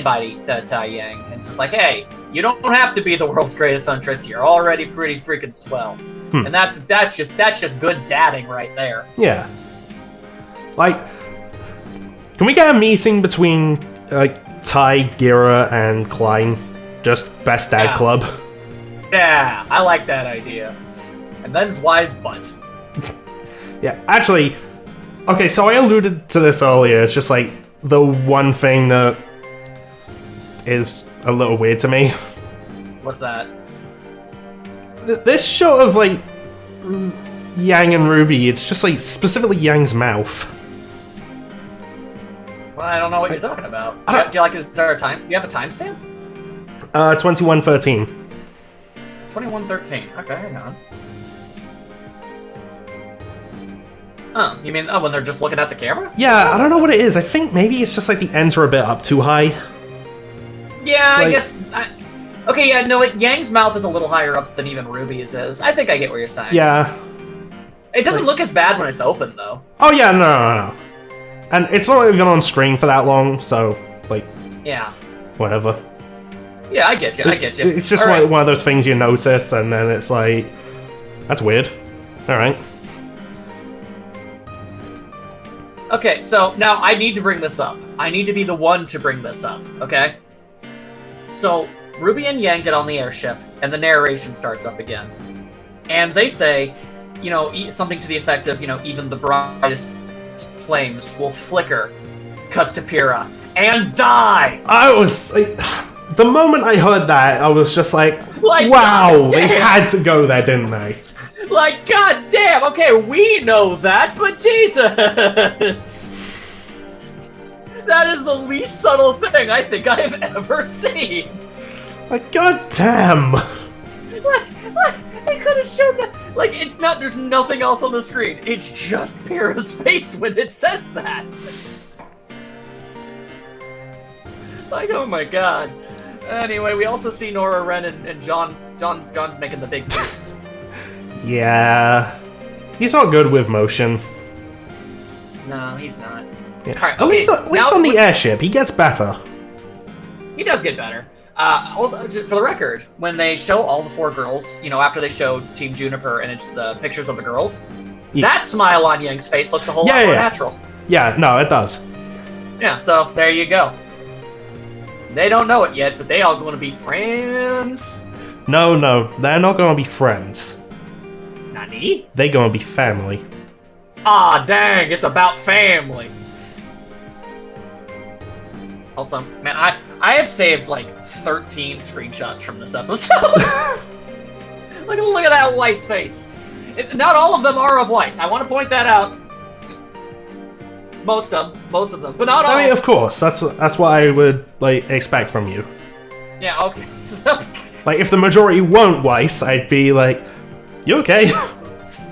bye to Yang, and it's just like, hey, you don't have to be the world's greatest huntress. You're already pretty freaking swell. And that's just good dadding right there. Yeah. Like, can we get a meeting between Ty, Gira, and Klein? Just best dad club. Yeah, I like that idea. And then Zwei's butt. Yeah, actually, okay, so I alluded to this earlier. It's just like the one thing that is a little weird to me. What's that? This shot of like Yang and Ruby, it's just like specifically Yang's mouth. Well, I don't know what you're talking about. Do you like? Is there a time? Do you have a timestamp? 2113. 2113. Okay, hang on. Oh, you mean when they're just looking at the camera? Yeah, I don't know what it is. I think maybe it's just like the ends are a bit up too high. Yeah, like, I guess. Okay, yeah, no, Yang's mouth is a little higher up than even Ruby's is. I think I get what you're saying. Yeah. It doesn't look as bad when it's open, though. Oh, yeah, no. And it's not even on screen for that long, so, like... Yeah. Whatever. Yeah, I get you, It's just like one of those things you notice, and then it's like... That's weird. Alright. Okay, so now I need to bring this up. I need to be the one to bring this up, okay? So, Ruby and Yang get on the airship, and the narration starts up again. And they say, something to the effect of, even the brightest flames will flicker. Cuts to Pyrrha. And die! I was... Like, the moment I heard that, I was just like wow, they had to go there, didn't they? Like, god damn, okay, we know that, but Jesus! That is the least subtle thing I think I have ever seen! Like, god damn! They could have shown that. Like, it's not, there's nothing else on the screen. It's just Pyrrha's face when it says that. Like, oh my god. Anyway, we also see Nora Wren and John's making the big moves. Yeah. He's not good with motion. No, he's not. Yeah. Right, at least on the airship, he gets better. He does get better. Also, for the record, when they show all the four girls, after they show Team Juniper and it's the pictures of the girls, that smile on Yang's face looks a whole lot more natural. Yeah, no, it does. Yeah, so there you go. They don't know it yet, but they all going to be friends. No, they're not going to be friends. Nani? They're going to be family. Ah, dang, it's about family. Also, man, I have saved like 13 screenshots from this episode. look at that Weiss face. Not all of them are of Weiss. I want to point that out. Most of them, but not all. I mean, of course, that's what I would like expect from you. Yeah, okay. Like, if the majority won't Weiss, I'd be like, you okay?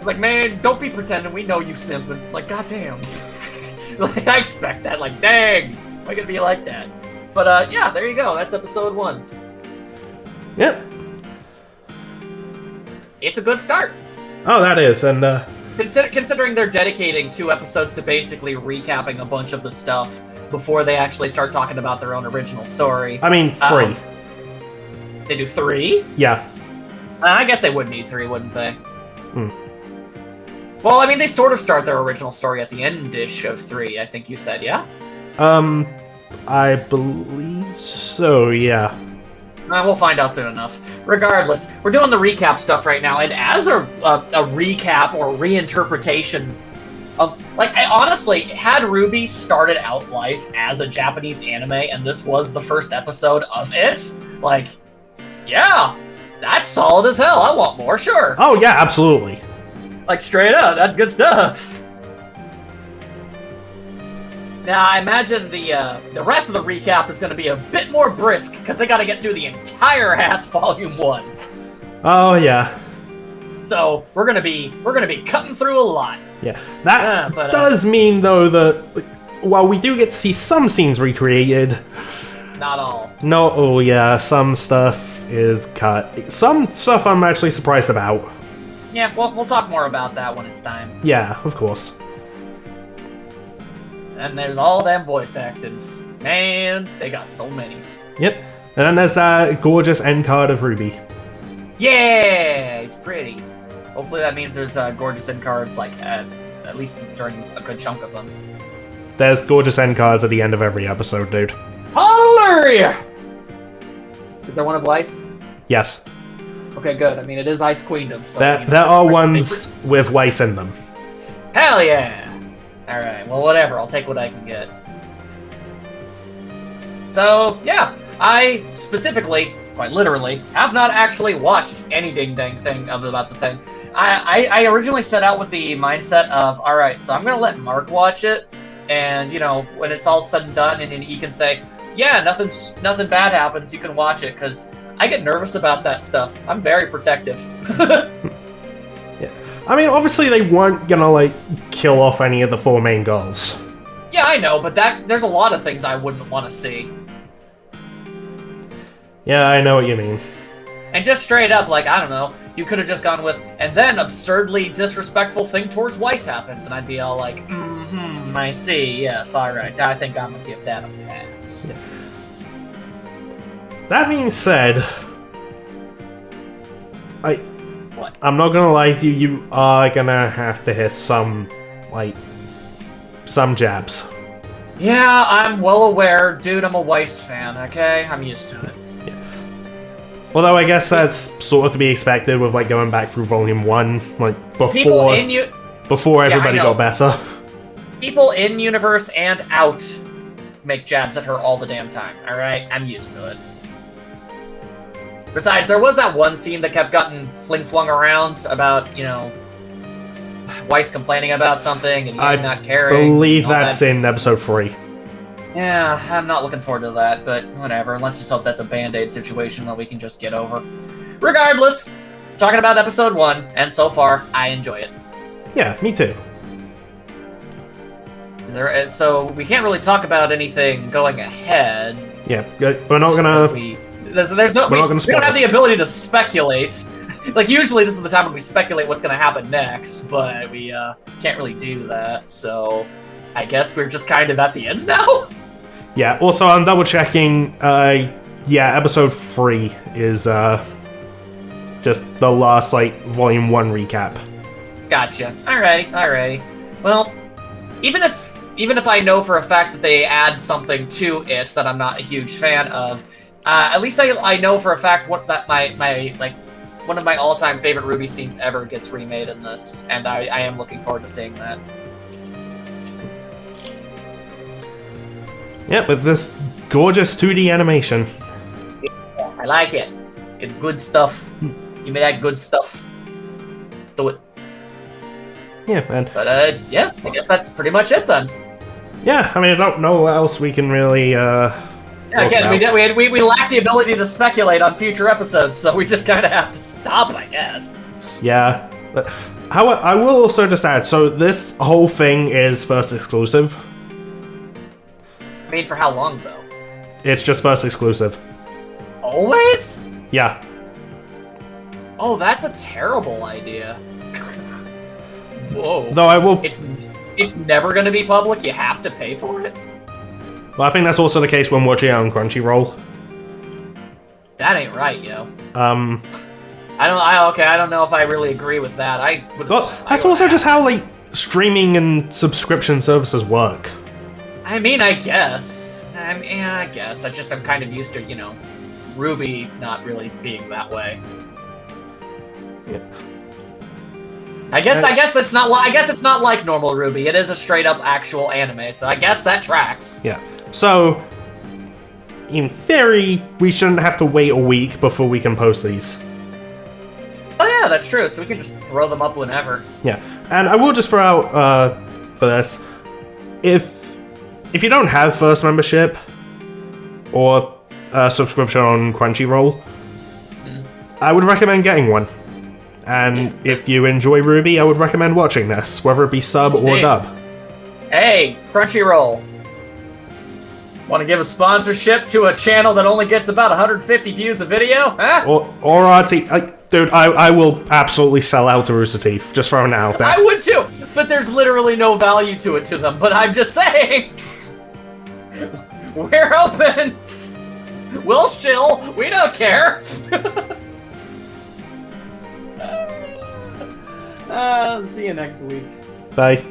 Like, man, don't be pretending we know you simping. Like, goddamn. Like, I expect that. Like, dang, why gonna be like that? But yeah, there you go. That's episode 1. Yep. It's a good start. Oh, that is, and Considering they're dedicating 2 episodes to basically recapping a bunch of the stuff before they actually start talking about their own original story. I mean, 3. They do 3? Yeah. I guess they would need 3, wouldn't they? Hmm. Well, I mean, they sort of start their original story at the end-ish of 3, I think you said, yeah? I believe so, yeah. We'll find out soon enough. Regardless, we're doing the recap stuff right now, and as a recap or reinterpretation of... Like, I honestly, had RWBY started out life as a Japanese anime, and this was the first episode of it, like, yeah, that's solid as hell. I want more, sure. Oh, yeah, absolutely. Like, straight up, that's good stuff. Now, I imagine the rest of the recap is going to be a bit more brisk, because they got to get through the entire Volume 1. Oh, yeah. So, we're going to be cutting through a lot. Yeah. That does mean, though, that while we do get to see some scenes recreated... Not all. No, oh yeah, some stuff is cut. Some stuff I'm actually surprised about. Yeah, we'll talk more about that when it's time. Yeah, of course. And there's all them voice actors. Man, they got so many. Yep. And then there's that gorgeous end card of RWBY. Yeah, it's pretty. Hopefully that means there's gorgeous end cards, like, at least during a good chunk of them. There's gorgeous end cards at the end of every episode, dude. Hallelujah! Is there one of Weiss? Yes. Okay, good. I mean, it is Ice Queendom, so... There are ones with Weiss in them. Hell yeah! Alright, well, whatever. I'll take what I can get. So, yeah. I specifically, quite literally, have not actually watched any ding-dang thing about the thing. I originally set out with the mindset of, alright, so I'm gonna let Mark watch it, and, you know, when it's all said and done, and he can say, yeah, nothing bad happens, you can watch it, because I get nervous about that stuff. I'm very protective. Yeah. I mean, obviously they weren't gonna, like, kill off any of the 4 main girls. Yeah, I know, but there's a lot of things I wouldn't want to see. Yeah, I know what you mean. And just straight up, like, I don't know, you could have just gone with, and then absurdly disrespectful thing towards Weiss happens, and I'd be all like, I see, yes, alright, I think I'm gonna give that a pass. Yeah. That being said, I'm not gonna lie to you, you are gonna have to hit some jabs. Yeah, I'm well aware, dude, I'm a Weiss fan, okay? I'm used to it. Yeah. Although I guess that's sort of to be expected with, like, going back through Volume 1, like, before everybody got better. People in universe and out make jabs at her all the damn time, alright? I'm used to it. Besides, there was that one scene that kept getting fling-flung around about, you know, Weiss complaining about something and not caring. I believe that's in episode 3. Yeah, I'm not looking forward to that, but whatever. Let's just hope that's a Band-Aid situation that we can just get over. Regardless, talking about episode 1, and so far, I enjoy it. Yeah, me too. So, we can't really talk about anything going ahead. Yeah, we're not gonna... We don't have the ability to speculate. Like, usually this is the time when we speculate what's going to happen next, but we can't really do that, so I guess we're just kind of at the end now? Yeah, also I'm double checking, yeah, episode 3 is just the last, like, Volume 1 recap. Gotcha. Alrighty. Well, even if I know for a fact that they add something to it that I'm not a huge fan of, at least I know for a fact that one of my all-time favorite RWBY scenes ever gets remade in this, and I am looking forward to seeing that. Yeah, with this gorgeous 2D animation. Yeah, I like it. It's good stuff. Give me that good stuff. Do it. Yeah, man. But, yeah, I guess that's pretty much it then. Yeah, I mean, I don't know what else we can really. Again, we lack the ability to speculate on future episodes, so we just kind of have to stop, I guess. Yeah, but I will also just add. So this whole thing is first exclusive. I mean, for how long though? It's just first exclusive. Always? Yeah. Oh, that's a terrible idea. Whoa. Though I will. It's never going to be public. You have to pay for it. Well, I think that's also the case when watching it on Crunchyroll. That ain't right, yo. I don't know if I really agree with that. That's also just how like streaming and subscription services work. I mean, I guess. I guess. I'm kind of used to, RWBY not really being that way. Yeah. I guess it's not like normal RWBY. It is a straight up actual anime, so I guess that tracks. Yeah. So, in theory, we shouldn't have to wait a week before we can post these. Oh yeah, that's true. So we can just throw them up whenever. Yeah, and I will just throw out for this, if you don't have first membership or a subscription on Crunchyroll, I would recommend getting one. And if you enjoy RWBY, I would recommend watching this, whether it be sub or dub. Hey, Crunchyroll. Want to give a sponsorship to a channel that only gets about 150 views a video? Huh? Or RT. Dude, I will absolutely sell out to Rooster Teeth, just throwing it out there. I would too, but there's literally no value to it to them. But I'm just saying. We're open. We'll chill. We don't care. See you next week. Bye.